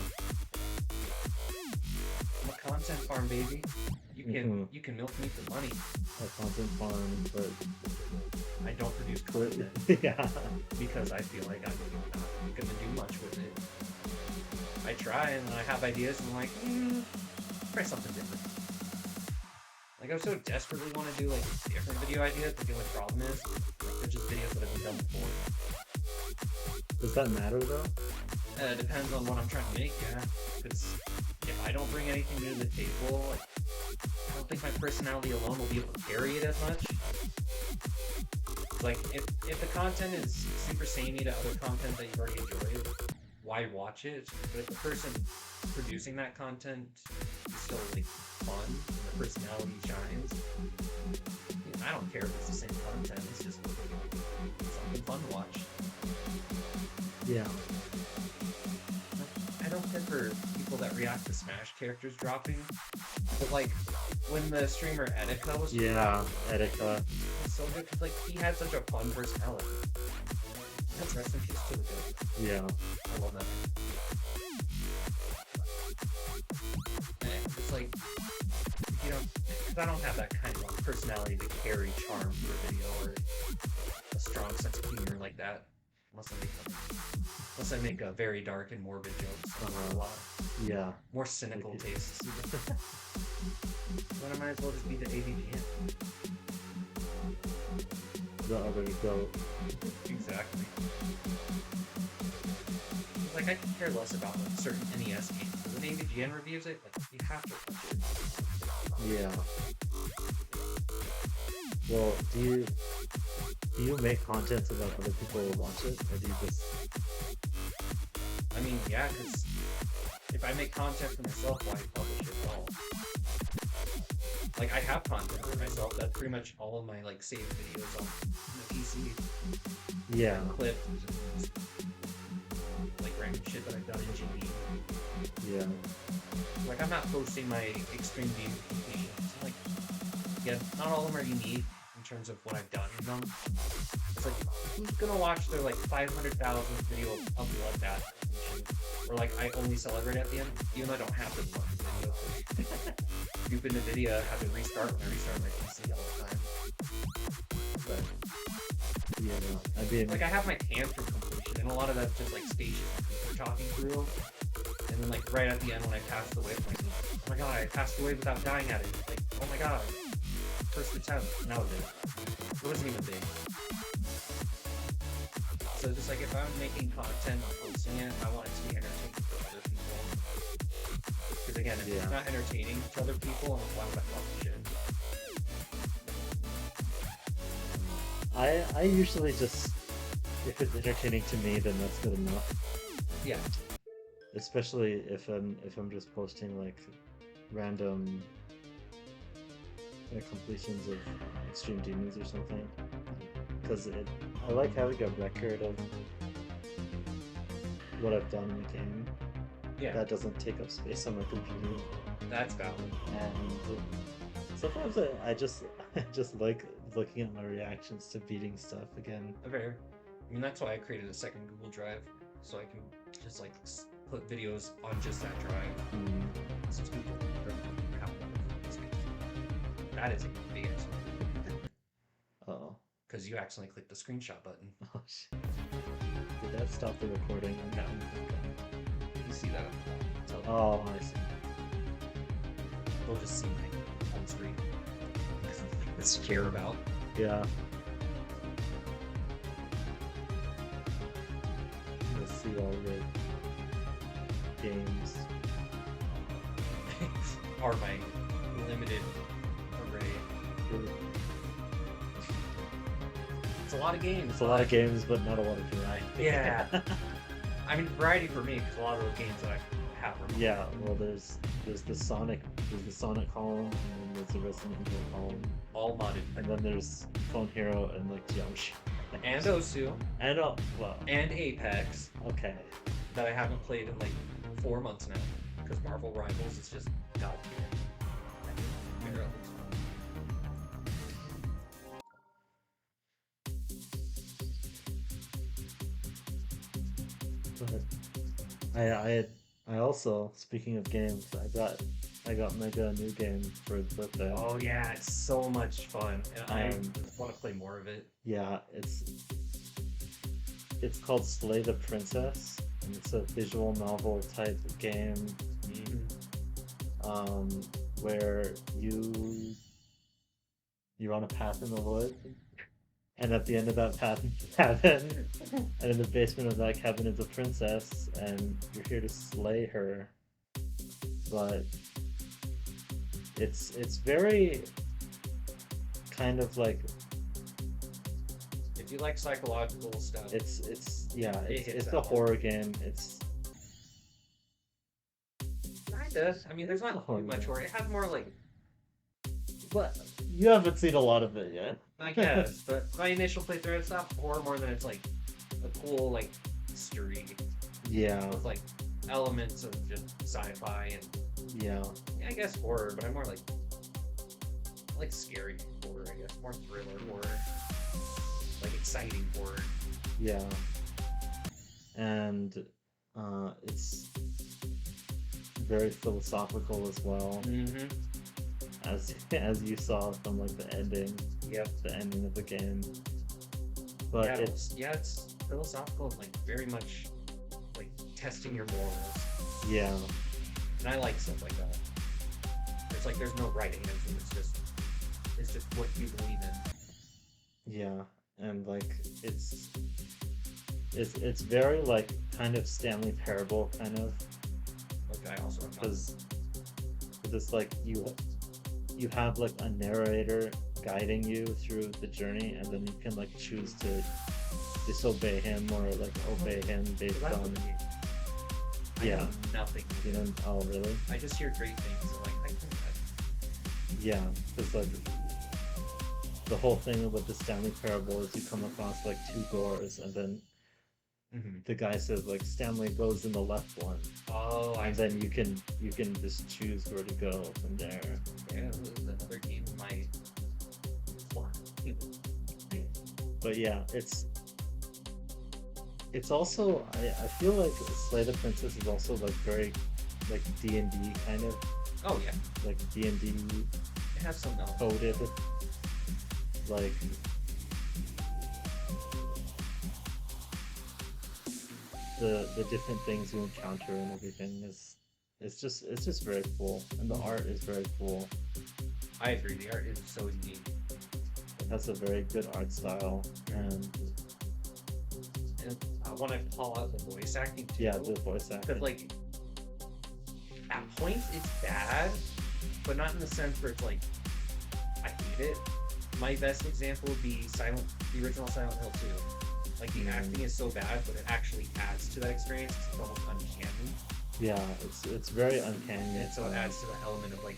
I'm a content farm, baby. You can milk me for money. A content farm, but I don't produce content yeah. because I feel like I'm not gonna do much with it. I try and then I have ideas and I'm like, try something different. Like I so desperately want to do like different video ideas, but the only problem is like they're just videos that have been done before. The Does that matter though? It depends on what I'm trying to make, yeah. Because if I don't bring anything new to the table, like, I don't think my personality alone will be able to carry it as much. Like, if the content is super samey to other content that you've already enjoyed, why watch it? But if the person producing that content is still, like, fun, and the personality shines, I don't care if it's the same content, it's just something fun to watch. Yeah. I don't care for people that react to Smash characters dropping, but like when the streamer Etika was Yeah, Etika. it was so good because like he had such a fun personality. That's rest in peace to the goat. Yeah. I love that. And it's like you know, because I don't have that kind of personality to carry charm for a video or a strong sense of humor like that. Unless I make a very dark and morbid jokes. A lot Yeah. more cynical tastes. Then I might as well just be the AVGN. The other goat. Exactly. Like I can care less about like certain NES games. But when AVGN reviews it, like you have to watch it. Yeah. Well, do you make content so that other people will watch it, or do you just? I mean, yeah, because if I make content for myself, why publish it at all? Like I have content for myself. That's pretty much all of my like saved videos on the PC. Yeah. Clips and like random shit that I've done in GB. Yeah. Like I'm not posting my extreme game completions. Like, yeah, not all of them are unique in terms of what I've done in them. It's like, who's gonna watch their like 500,000 video of Bloodbath completion? Or like I only celebrate at the end, even though I don't have to fucking video. Stupid NVIDIA have to restart when I restart my PC all the time. But Yeah. I mean, like I have my cancer completion, and a lot of that's just like stations we're talking through. And then like right at the end when I passed away, I'm like, oh my god, I passed away without dying at it. Like, oh my god, first attempt, and that was it. It wasn't even big. So just like if I'm making content, I'm posting it, I want it to be entertaining for other people. Because again, if it's not entertaining to other people, why would I publish it? I usually just, if it's entertaining to me, then that's good enough. Yeah. Especially if I'm just posting like random completions of Extreme Demons or something, because I like having a record of what I've done in the game. Yeah. That doesn't take up space on my computer. That's valid. And sometimes I just like looking at my reactions to beating stuff again. Fair. I mean, that's why I created a second Google Drive, so I can just like put videos on just that drive. So people don't have one space. That is a big ass. Oh. Because you accidentally clicked the screenshot button. Oh shit. Did that stop the recording? No. You see that? Oh, I see. They'll just see my home screen. This care about. Yeah. Let's see all the games. Are my limited array. It's a lot of games. It's a lot of games, but not a lot of variety. Yeah. I mean, variety for me, because a lot of those games that I have are Yeah, well, there's the Sonic column, and then there's the Resident Evil column, all modded. and then there's Phone Hero and like Yoshi. And Osu. And well. And Apex. Okay. That I haven't played in like 4 months now. Because Marvel Rivals is just god tier. But I also, speaking of games, I got Mega a new game for his birthday. Oh yeah, it's so much fun, and I want to play more of it. Yeah, it's called Slay the Princess, and it's a visual novel type game. Where you're on a path in the wood, And at the end of that cabin, and in the basement of that cabin is a princess, and you're here to slay her. But it's very kind of like If you like psychological stuff, it's a horror game. It's kinda. I mean, there's not too much horror. It has more like, but you haven't seen a lot of it yet. I guess, but my initial playthrough, it's not horror more than it's like a cool like history Yeah, with like elements of just sci-fi and yeah, I guess horror, but I'm more like scary horror, I guess, more thriller horror, like exciting horror. yeah. And it's very philosophical as well, Mm-hmm. as you saw from like the ending, Yep. the ending of the game. But Yeah, it's it's philosophical and like very much like testing your morals, yeah, and I like stuff like that. It's like there's no right answer. It's just what you believe in. yeah, and like it's very like kind of Stanley Parable kind of, Which I also have not. because it's like you have like a narrator guiding you through the journey, and then you can like choose to disobey him or like obey him based That's on what I yeah. know nothing. You know. Oh really? I just hear great things. And like I think Yeah, because like the whole thing with the Stanley Parable is you come across like two doors, and then that. the guy says like Stanley goes in the left one, Oh, I and then you can just choose where to go from there. yeah, it was another game in my. But yeah, it's also I feel like Slay the Princess is also like very like D&D kind of, Oh yeah, like D&D it has some knowledge. coded, like the different things you encounter and everything is it's just very cool, and the art is very cool. I agree. The art is so unique. It has a very good art style, and And I want to call out the voice acting too. yeah, the voice acting. Because like at points it's bad, but not in the sense where it's like I hate it. My best example would be the original Silent Hill 2. Like the acting is so bad, but it actually adds to that experience. It's almost uncanny, Yeah, it's very uncanny. and so it adds to the element of like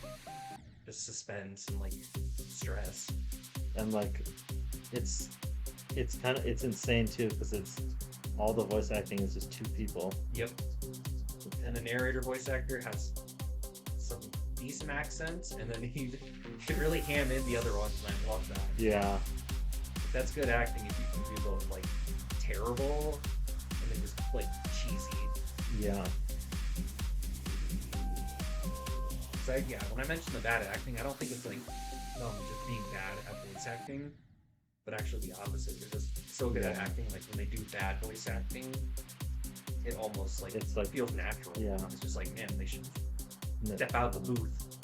just suspense and like stress. And like it's it's insane too, because it's all the voice acting is just two people. Yep. And the narrator voice actor has some decent accents, and then he could really ham in the other ones, and I love that. Yeah, That's good acting if you can do both like terrible and then just like cheesy. yeah, So yeah, when I mention the bad acting, I don't think it's like just being bad at voice acting, but actually the opposite. They're just so good at Yeah. acting. Like when they do bad voice acting, it almost like It's like- feels natural. yeah. It's just like, man, they should No, step out of the booth.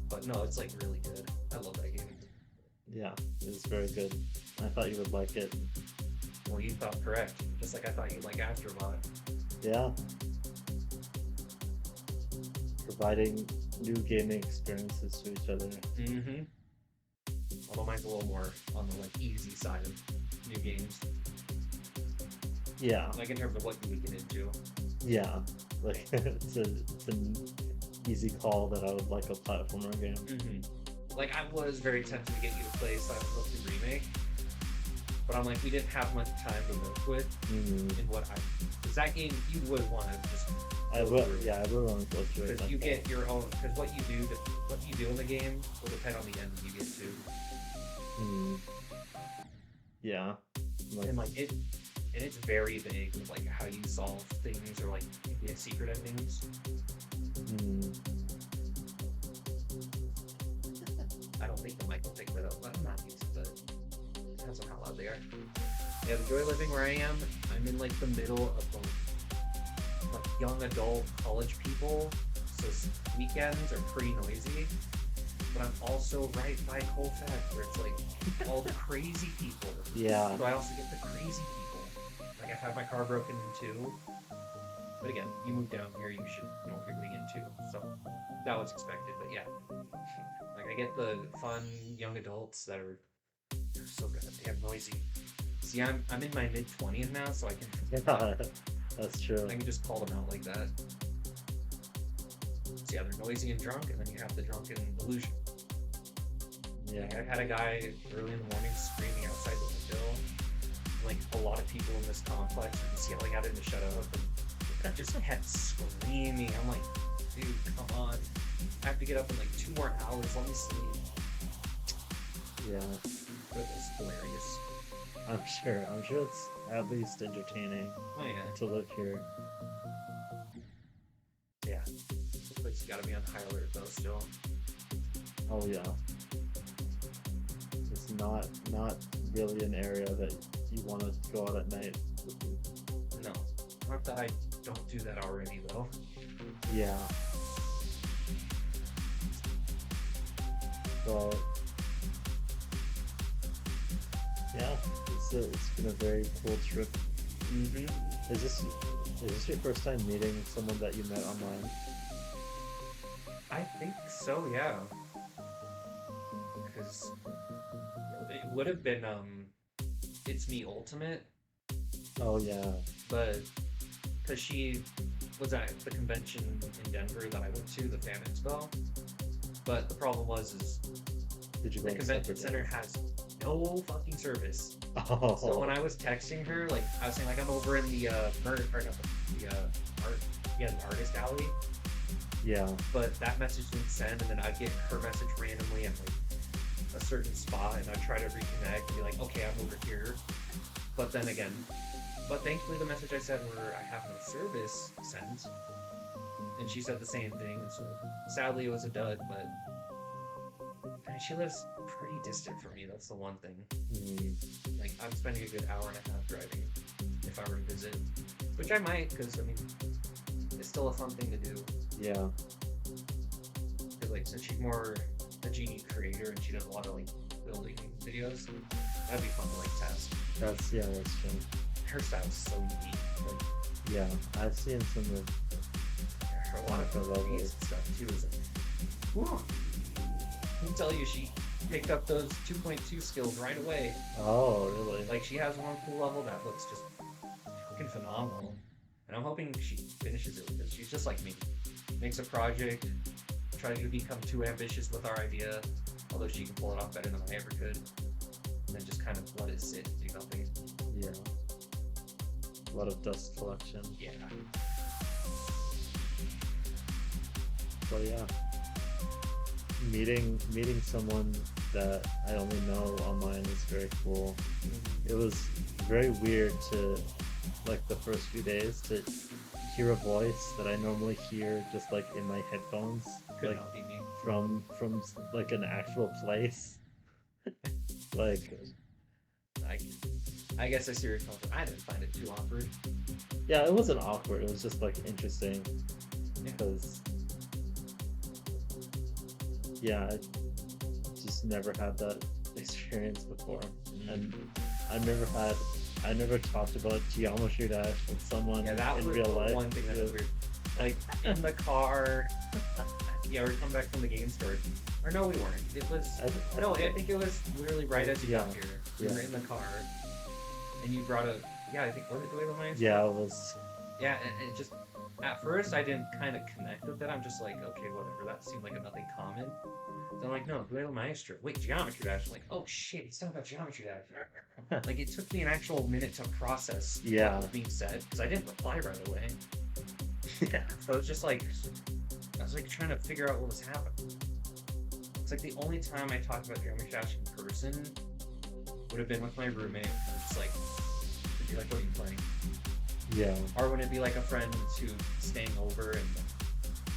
But no, it's like really good. I love that game. yeah, it's very good. I thought you would like it. Well, you thought correct. Just like I thought you'd like Astrobot. Yeah, providing new gaming experiences to each other. Mm-hmm. Although mine's a little more on the like easy side of new games. Yeah, Like in terms of what you would get into. yeah, like it's an easy call that I would like a platformer game. Mm-hmm. Like I was very tempted to get you to play Silent Hill 2 Remake, but I'm like, we didn't have much time to work with Mm-hmm. in what I. Because that game, you would want to just. I will, yeah, I will want to go through it. Because you get your own. Because what you do in the game will depend on the end you get to. Yeah, like, And like it, and it's very vague with like how you solve things or like you get secret endings. mm, I don't think the mic will pick that up, but I'm not used to it. Depends on how loud they are. Yeah, the joy living where I am, I'm in like the middle of like young adult college people, so weekends are pretty noisy. but I'm also right by Colfax, where it's like all the crazy people. Yeah. So I also get the crazy people. Like I've had my car broken into. But again, you moved down here, you should know what you're getting into. So that was expected. But yeah, like I get the fun young adults that are they're so goddamn noisy. See, I'm in my mid-20s now, so I can Yeah, that's true. I can just call them out like that. So yeah, they're noisy and drunk, and then you have the drunken illusion. Yeah. Like I had a guy early in the morning screaming outside the window. Like a lot of people in this complex were just yelling at him to shut up. And I just kept screaming. I'm like, dude, come on. I have to get up in like 2 more hours. Let me sleep. Yeah. But it was hilarious. I'm sure. I'm sure it's at least entertaining Oh yeah. to live here. Yeah. This place gotta be on high alert though still. Oh yeah. It's not really an area that you want to go out at night. No. Not that I don't do that already though. Yeah. But yeah, it's been a very cool trip. Mm-hmm. Is this your first time meeting someone that you met online? I think so, yeah. Because it would have been It's Me Ultimate, Oh yeah. but because she was at the convention in Denver that I went to, the Fan Expo. But the problem was is Did you go the on convention separate center has no fucking service. Oh. So when I was texting her, like I was saying, like I'm over in the art, the artist alley, Yeah. but that message didn't send, and then I'd get her message randomly at like a certain spot, and I'd try to reconnect and be like, okay, I'm over here. But then again, but thankfully the message I said where I have no service sent, and she said the same thing. So sadly it was a dud, but and she lives pretty distant from me. That's the one thing. Mm. Like I'm spending a good hour and a half driving if I were to visit, which I might, because I mean, it's still a fun thing to do. Yeah. Because like since she's more a GD creator and she does a lot of like building videos, that'd be fun to like test. That's true. Her style's so unique. Like, Yeah. I've seen some of a lot of I love movies it. and stuff. She was like, whew. I can tell you, she picked up those 2.2 skills right away. Oh really? Like she has one cool level that looks just fucking phenomenal, and I'm hoping she finishes it because she's just like me. Makes a project, tries to become too ambitious with our idea, although she can pull it off better than I ever could, and then just kind of let it sit and do nothing. Yeah. A lot of dust collection. Yeah. But yeah. Meeting someone that I only know online is very cool. It was very weird to, like, the first few days to hear a voice that I normally hear just like in my headphones, Could like not be me. from like an actual place. Like, I guess I see your comment. I didn't find it too awkward. yeah, it wasn't awkward. It was just like interesting Yeah. because, yeah, I just never had that experience before, and I never talked about Geometry Dash with someone Yeah, that in was real life. one thing that was Yeah. weird. Like in the car. Yeah, we come back from the game store. Or no, we weren't. It was no, I think it was literally right as you got Yeah. here. We were in the car, and you brought a I think was it Duelo Maestro? Yeah, it was. Yeah, and just at first I didn't kind of connect with it. I'm just like, okay, whatever. That seemed like nothing common. So I'm like, no, Duelo Maestro. Wait, Geometry Dash. I'm like, oh shit, it's not about Geometry Dash. Like it took me an actual minute to process Yeah. what was being said because I didn't reply right away. Yeah. So it was just like I was like trying to figure out what was happening. It's like the only time I talked about Geometry Dash in person would have been with my roommate. And I'm just like, it'd be like, what are you playing? Yeah. Or would it be like a friend who's staying over and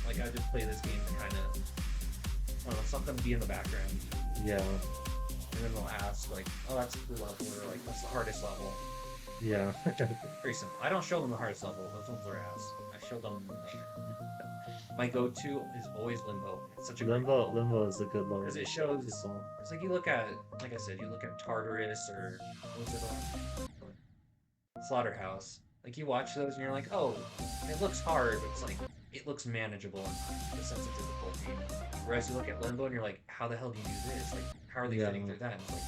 like I just play this game to kind of, I don't know, something to be in the background. Yeah. And then they'll ask like, oh, that's a cool level, or like, what's the hardest level? Yeah. Very simple. I don't show them the hardest level. Those ones are ass. I show them my go-to is always Limbo. It's such a great Limbo is a good lower. because it shows. people. It's like you look at, like I said, you look at Tartarus or what's it Slaughterhouse. Like you watch those and you're like, oh, it looks hard, but it's like it looks manageable in the sense of difficulty. Whereas you look at Limbo and you're like, how the hell do you do this? Like, how are they fitting through that? And it's like,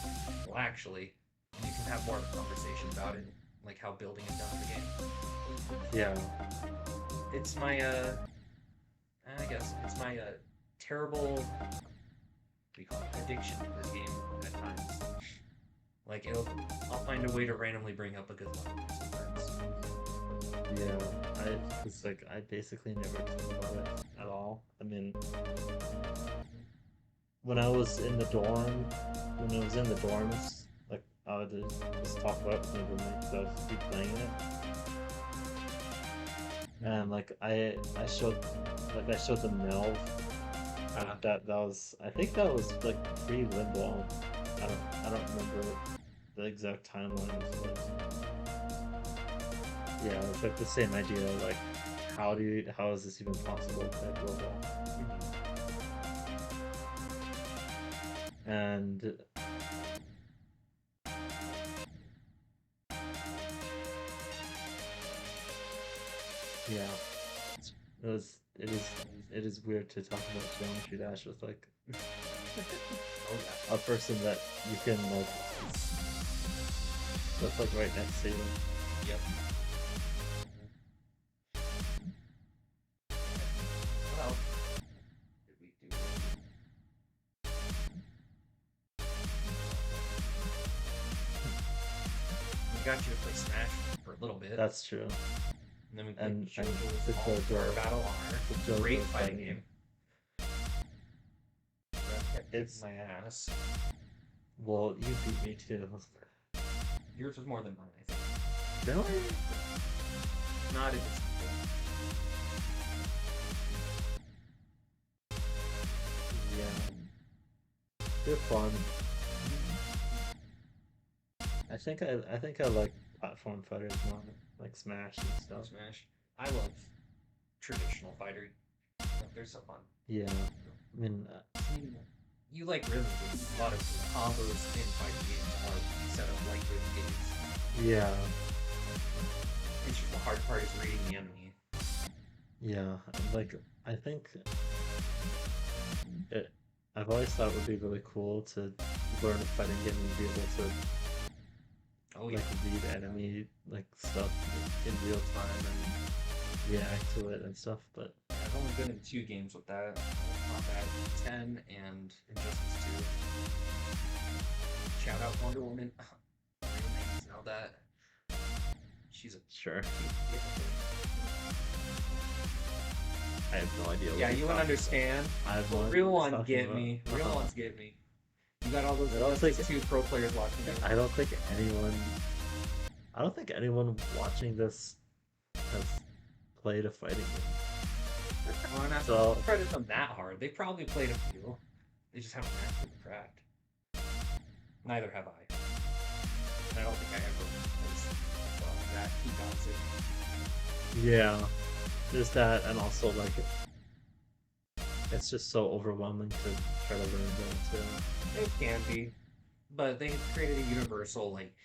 well, actually, and you can have more of a conversation about it, like how building is done in the game. Yeah. It's my I guess it's my terrible, what do you call it, addiction to this game at times. Like I'll find a way to randomly bring up a good level sometimes. Yeah, it's like I basically never talk about it at all. I mean, when I was in the dorms, like I would just talk about it with my roommates. I would keep playing it, and like I showed them Melv. That was, I think that was like pre-Limbo. I don't remember the exact timeline. Yeah, it's like the same idea. Like, how is this even possible? Type level. And yeah, it is weird to talk about Geometry Dash with like a person that you can like that's like right next to you. Yep. What else did we do? We got you to play Smash for a little bit. That's true. And then we And played the JoJo's Battle Honor. JoJo's Great fighting fighting game. game. It's My ass. well, you beat me too. Yours was more than mine, I think. Really? Not as Yeah. They're fun. I think I like platform fighters more, like Smash and stuff. Smash. I love traditional fighter. They're so fun. Yeah. I mean, You like rhythm games. A lot of combos in fighting games are set up like rhythm games. yeah. It's just the hard part is reading the enemy. Yeah. Like, I think I've always thought it would be really cool to learn a fighting game and be able to Oh yeah. like read enemy like stuff in real time and react to it and stuff. But I've only been in 2 games with that. Combat 10 and Injustice 2. Shout out Wonder Woman. Remakes and all that. She's a sure. I have no idea. Yeah, you wouldn't understand. I have Well, no real idea what ones you're get talking me. about. Real ones get me. You got all those I don't think- 2 pro players watching it. I don't think anyone watching this has played a fighting game. Well, not So- credit them that hard. They probably played a few. They just haven't mastered the craft. Neither have I. And I don't think I ever was that too toxic. Yeah, there's that, and also like it's just so overwhelming to try to learn that too. It can be, but they created a universal like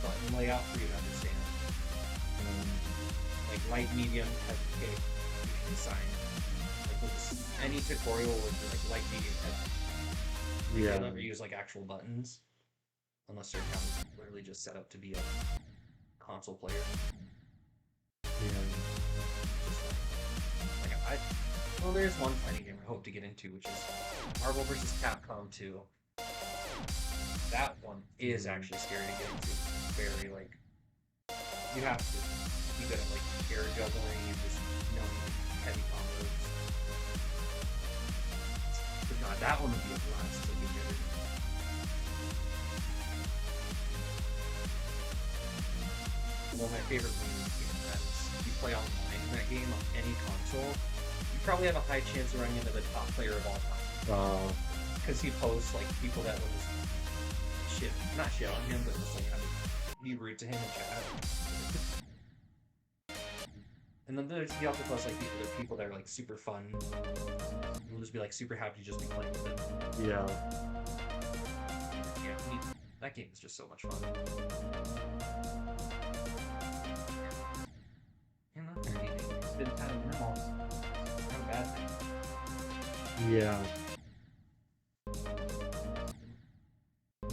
button layout for you to understand. Like light, medium, heavy, kick. You can assign like any tutorial would be like light, medium, heavy. They Yeah. never use like actual buttons, unless your account is literally just set up to be a console player. Yeah. Like well, there's one fighting game I hope to get into, which is Marvel vs. Capcom 2. That one is actually scary to get into. Very like you have to be good at like air juggling and just knowing like, heavy combos. But God, that one would be a blast to be good at. One of my favorite games is you play online in that game on any console. You probably have a high chance of running into the top player of all time. Because he posts like people that will just not shit on him, but just like kind of be rude to him in chat. And And then he also plus like the people that are like super fun. We'll just be like super happy to just be playing with them. Yeah. Yeah, that game is just so much fun. And that's gaming. It's been kind of minimal. It's not a bad thing. Yeah.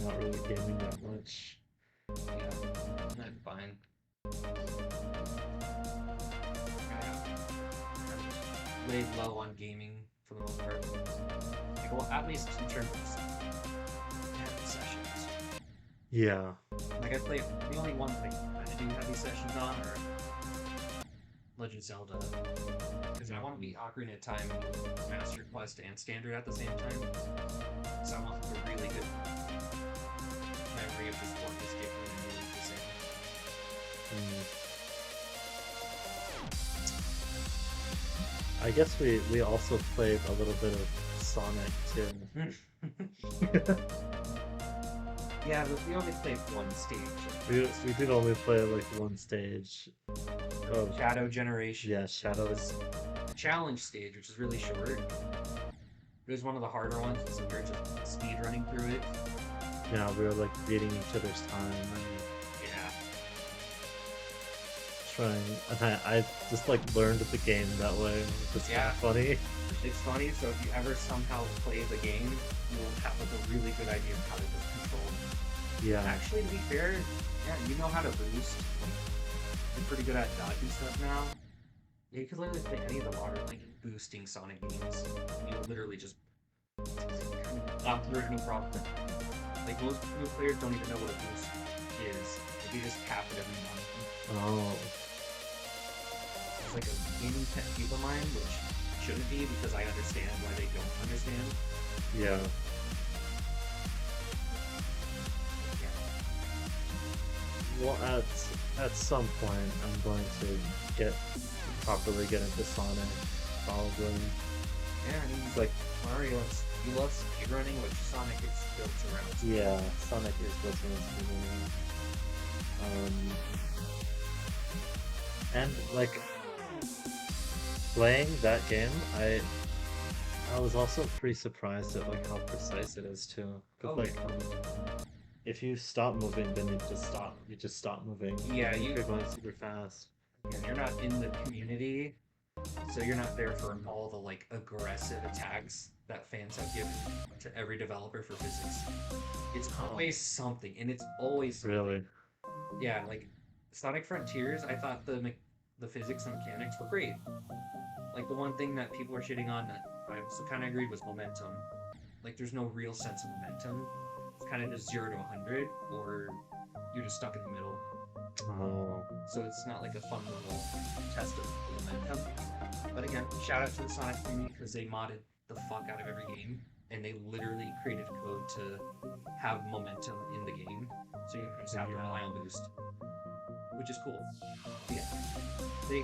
Not really gaming that much. Yeah, I'm fine. Laid low on gaming for the most part. Like, well, at least in terms of heavy sessions. Yeah. Like I play the only ones that I do heavy sessions on are Legend of Zelda, because I want to beat Ocarina of Time, Master Quest, and Standard at the same time. So I want a really good memory of this one, just different and really the same. I guess we also played a little bit of Sonic too. Yeah, but we only played one stage. We did only play like one stage. Oh, Shadow Generation. yeah, Shadows. The challenge stage, which is really short. It was one of the harder ones, so we were just speed running through it. Yeah, we were like beating each other's time and Yeah. trying. And I just like learned the game that way. It's kind Yeah. of funny. It's funny, so if you ever somehow play the game, you'll have like a really good idea of how to just control. Yeah. Actually, to be fair, yeah, you know how to boost. Like, you're pretty good at dodging stuff now. Yeah, you could literally play any of the water like boosting Sonic games. You'll literally just not through any problem. Like most new players don't even know what a boost is. Like, you just tap it every month. Oh. It's like a gaming pet peeve of mine, which shouldn't be because I understand why they don't understand. Yeah. Well, at some point, I'm going to properly get into Sonic, probably. Yeah, I mean, it's like Mario, you love speedrunning, which Sonic is built around. Yeah, Sonic is built around speedrunning. And like playing that game, I was also pretty surprised at like how precise it is too. 'Cause, Oh, like if you stop moving, then you just stop. You just stop moving. Yeah, You're you- going super fast. Yeah, you're not in the community, so you're not there for all the like aggressive attacks that fans have given to every developer for physics. It's always something, and it's always something. Really. Yeah, like Sonic Frontiers, I thought the physics and mechanics were great. Like the one thing that people were shitting on that I also kind of agreed was momentum. Like there's no real sense of momentum. It's kind of just 0 to 100, or you're just stuck in the middle. Oh. So it's not like a fun little test of momentum. But again, shout out to the Sonic community because they modded the fuck out of every game, and they literally created code to have momentum in the game, so you just have to rely on boost, which is cool. But yeah,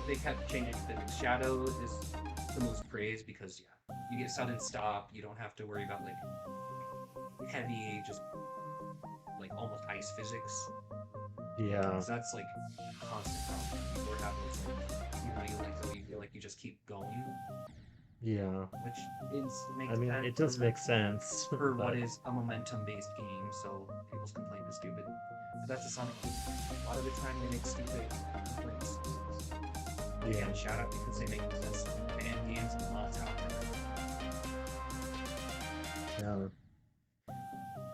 they kept changing physics. Shadow is the most praised because yeah, you get sudden stop. You don't have to worry about like heavy, just like almost ice physics. Yeah. So that's like a constant problem people are having. It's like, you like how you feel like you just keep going, Yeah. which makes I mean, sense it does for- make sense. for what but- is a momentum-based game. So people's complaint is stupid, but that's a Sonic game. A lot of the time they make stupid complaints. But Yeah. again, shout out because they make the best fan games and lots out there. Yeah.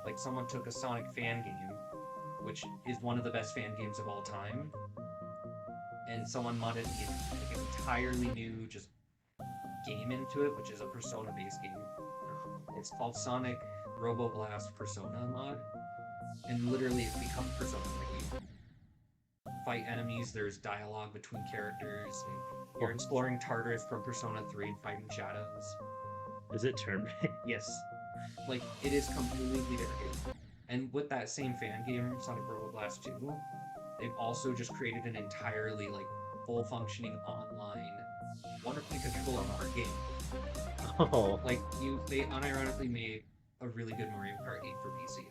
Like someone took a Sonic fan game, which is one of the best fan games of all time, and someone modded like an entirely new just game into it, which is a Persona-based game. It's called Sonic Robo Blast Persona mod, and literally it becomes Persona. Like you fight enemies, there's dialogue between characters. And you're exploring Tartarus from Persona 3 and fighting shadows. Is it turn-based? Yes. Like, it is completely different. And with that same fan game, Sonic Robo Blast 2, they've also just created an entirely, like, full-functioning online, wonderfully controlled art game. Oh. Like, they unironically made a really good Mario Kart 8 for PC.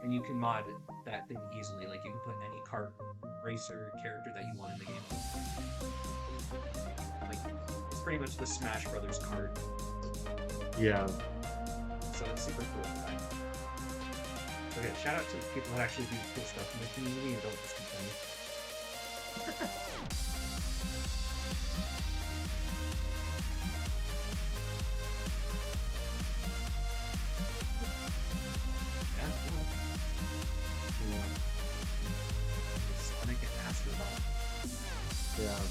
And you can mod that thing easily. Like, you can put any kart racer character that you want in the game. Like, it's pretty much the Smash Brothers card. Yeah. So it's super cool. So yeah, shout out to the people that actually do cool stuff in the community and don't just complain. Yeah, cool. Yeah. Sonic and Master Ball. Yeah.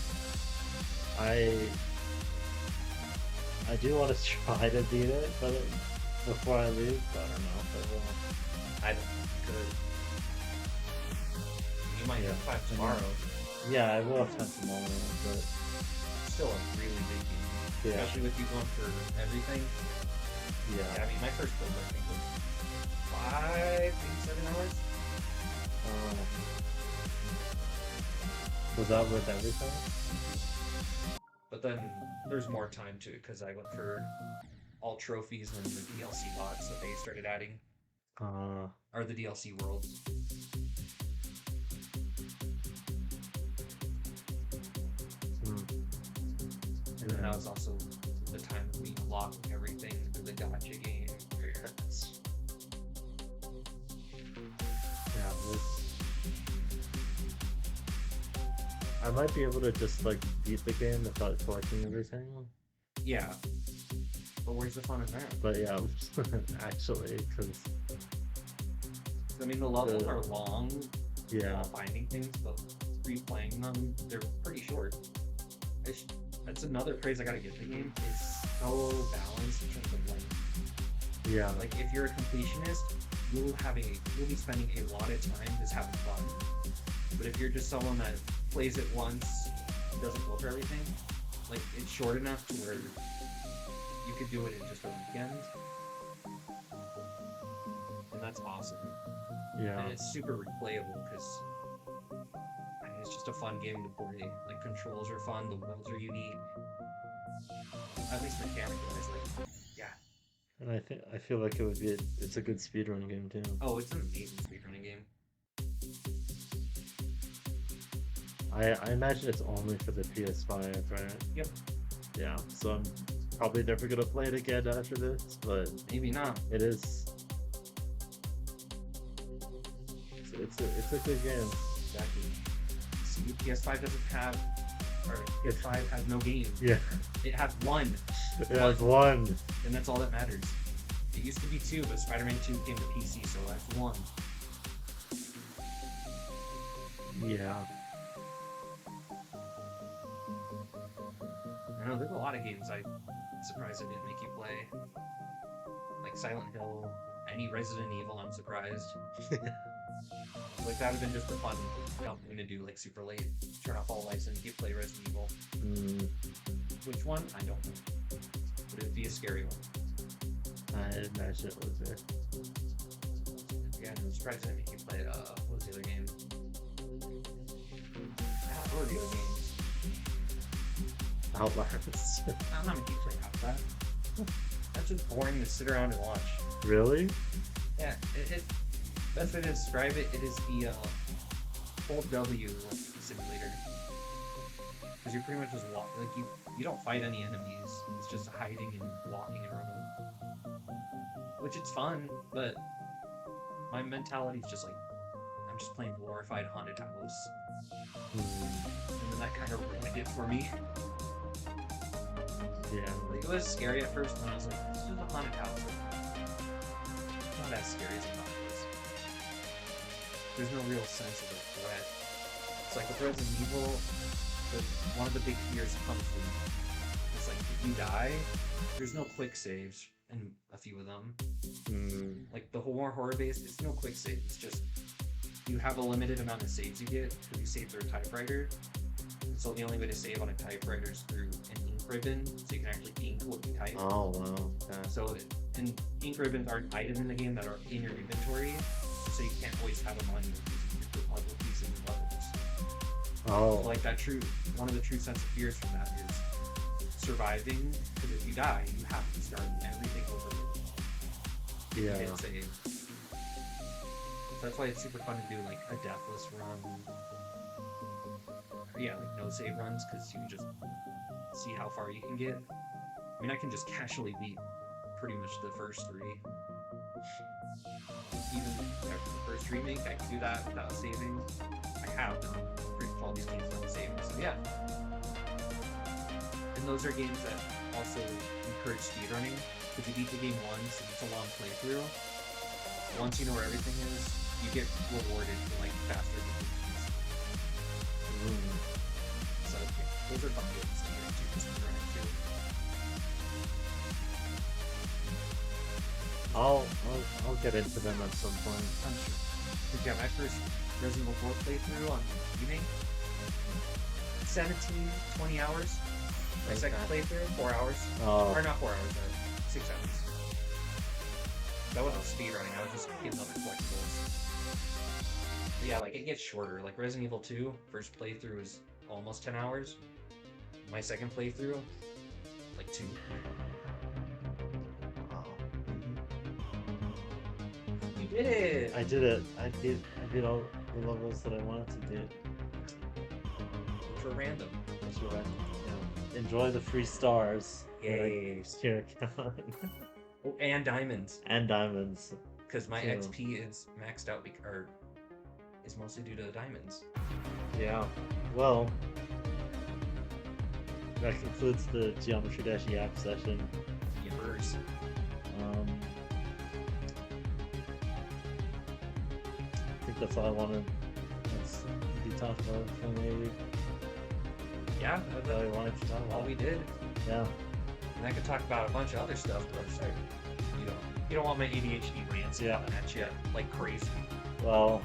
I do want to try to beat it, but before I leave, I don't know if I will. I don't think you could. You might Yeah. have time tomorrow. Yeah, I will have time tomorrow, but It's still a really big game. yeah, Especially with you going for everything. Yeah, yeah. I mean, my first build, I think, was 5, maybe 7 hours. Um, was that with everything? But then there's more time to it because I went for all trophies and the DLC bots that they started adding, or the DLC worlds. And then that was also the time of me unlocking everything through the gacha game. Yeah, I might be able to just like beat the game without collecting everything. Yeah. But where's the fun in that? But yeah, actually, because I mean, the levels are long yeah, while finding things, but replaying them, they're pretty short. That's another praise I gotta give the game. It's so balanced in terms of length. yeah, Like, if you're a completionist, you'll be spending a lot of time just having fun. But if you're just someone that plays it once and doesn't go for everything, like, it's short enough to where you could do it in just a weekend. And that's awesome. yeah, And it's super replayable because it's just a fun game to play. Like, controls are fun, the worlds are unique. At least mechanic-wise, like, yeah. and I feel like it's a good speedrun game too. Oh, it's an amazing speedrunning game. I imagine it's only for the PS5, right? Yep. Yeah, so I'm probably never gonna play it again after this, but Maybe not. it is. It's a good game. Exactly. See, PS5 doesn't have, or PS5 has no game. Yeah, It has one, it has one. and that's all that matters. It used to be 2, but Spider-Man 2 came to PC, so that's 1. Yeah, I know there's a lot of games I'm surprised I didn't make you play. Like Silent Hill, any Resident Evil, I'm surprised. Like, that would have been just a fun dumb thing to do, like, super late. Turn off all lights and you play Resident Evil. Which one? I don't know. But it would be a scary one. I imagine it was there. Yeah, I'm surprised I didn't make you play, what was the other game? What were the other games? Outlast. I'm not making you play Outlast. That's just boring to sit around and watch. Really? Yeah, best way to describe it, it is the Hold W simulator. Because you're pretty much just walking, like you don't fight any enemies. It's just hiding and walking and running. Which it's fun, but my mentality is just like, I'm just playing glorified haunted house. And then that kind of ruined it for me. Yeah. Like, it was scary at first when I was like, this is a haunted house. It's not as scary as I thought it was. There's no real sense of a threat. It's like with Resident Evil, one of the big fears comes from, it's like, if you die, there's no quick saves in a few of them. Like the horror based, it's no quick save. It's just, you have a limited amount of saves you get because you save through a typewriter. So the only way to save on a typewriter is through an ink ribbon, so you can actually ink what you type. Oh wow. Yeah. So, and ink ribbons are items in the game that are in your inventory, so you can't always have them on you because you can put puzzle pieces in levels. Oh. So like one of the true sense of fears from that is surviving, because if you die, you have to start everything over again. Yeah. Hit save. So that's why it's super fun to do like a deathless run. yeah, like no save runs, because you can just see how far you can get. I mean, I can just casually beat pretty much the first three. Even after the first remake, I can do that without saving. I have done pretty much all these games without saving, so yeah. And those are games that also encourage speedrunning, because you beat the game once and it's a long playthrough. Once you know where everything is, you get rewarded for like faster completions. So yeah, those are fun games to get into for speedrunning too. I'll get into them at some point. I'm sure. Because yeah, my first Resident Evil 4 playthrough on remake, 17, 20 hours. My second playthrough, 4 hours. Oh, Or not 4 hours, 6 hours. That wasn't speedrunning, I was just getting other collectibles. But yeah, like it gets shorter. Like Resident Evil 2, first playthrough is almost 10 hours. My second playthrough, like 2. wow. You did it! I did it. I did all the levels that I wanted to do. Which were random. That's what I, enjoy the free stars. Yay. Here on. Oh, and diamonds. And diamonds. Because my Yeah. XP is maxed out, or is mostly due to the diamonds. Yeah. Well, that concludes the Geometry Dash Yap session. Universe. I think that's all I wanted to be talked about from maybe. Yeah, That's all I wanted to talk all about. we did. Yeah. And I could talk about a bunch of other stuff, but you don't want my ADHD rants Yeah. coming at you like crazy. Well,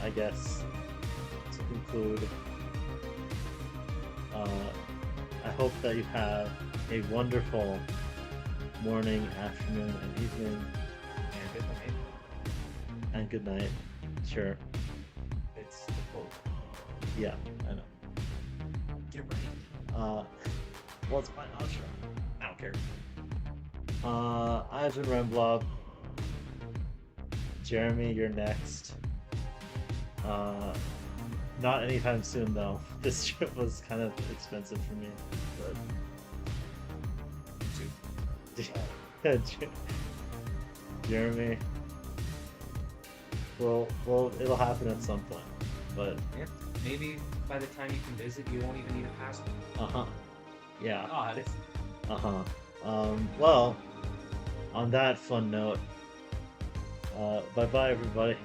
I guess to conclude, I hope that you have a wonderful morning, afternoon, and evening, And good night. and good night. Sure. It's the quote. Yeah, I know. Get ready. What's my outro? I don't care. I've been Remblob. Jeremy, you're next. Not anytime soon though. This trip was kind of expensive for me, but Jeremy. Well, it'll happen at some point, but Yeah. Maybe by the time you can visit, you won't even need a passport. yeah, God. well, on that fun note, bye bye everybody.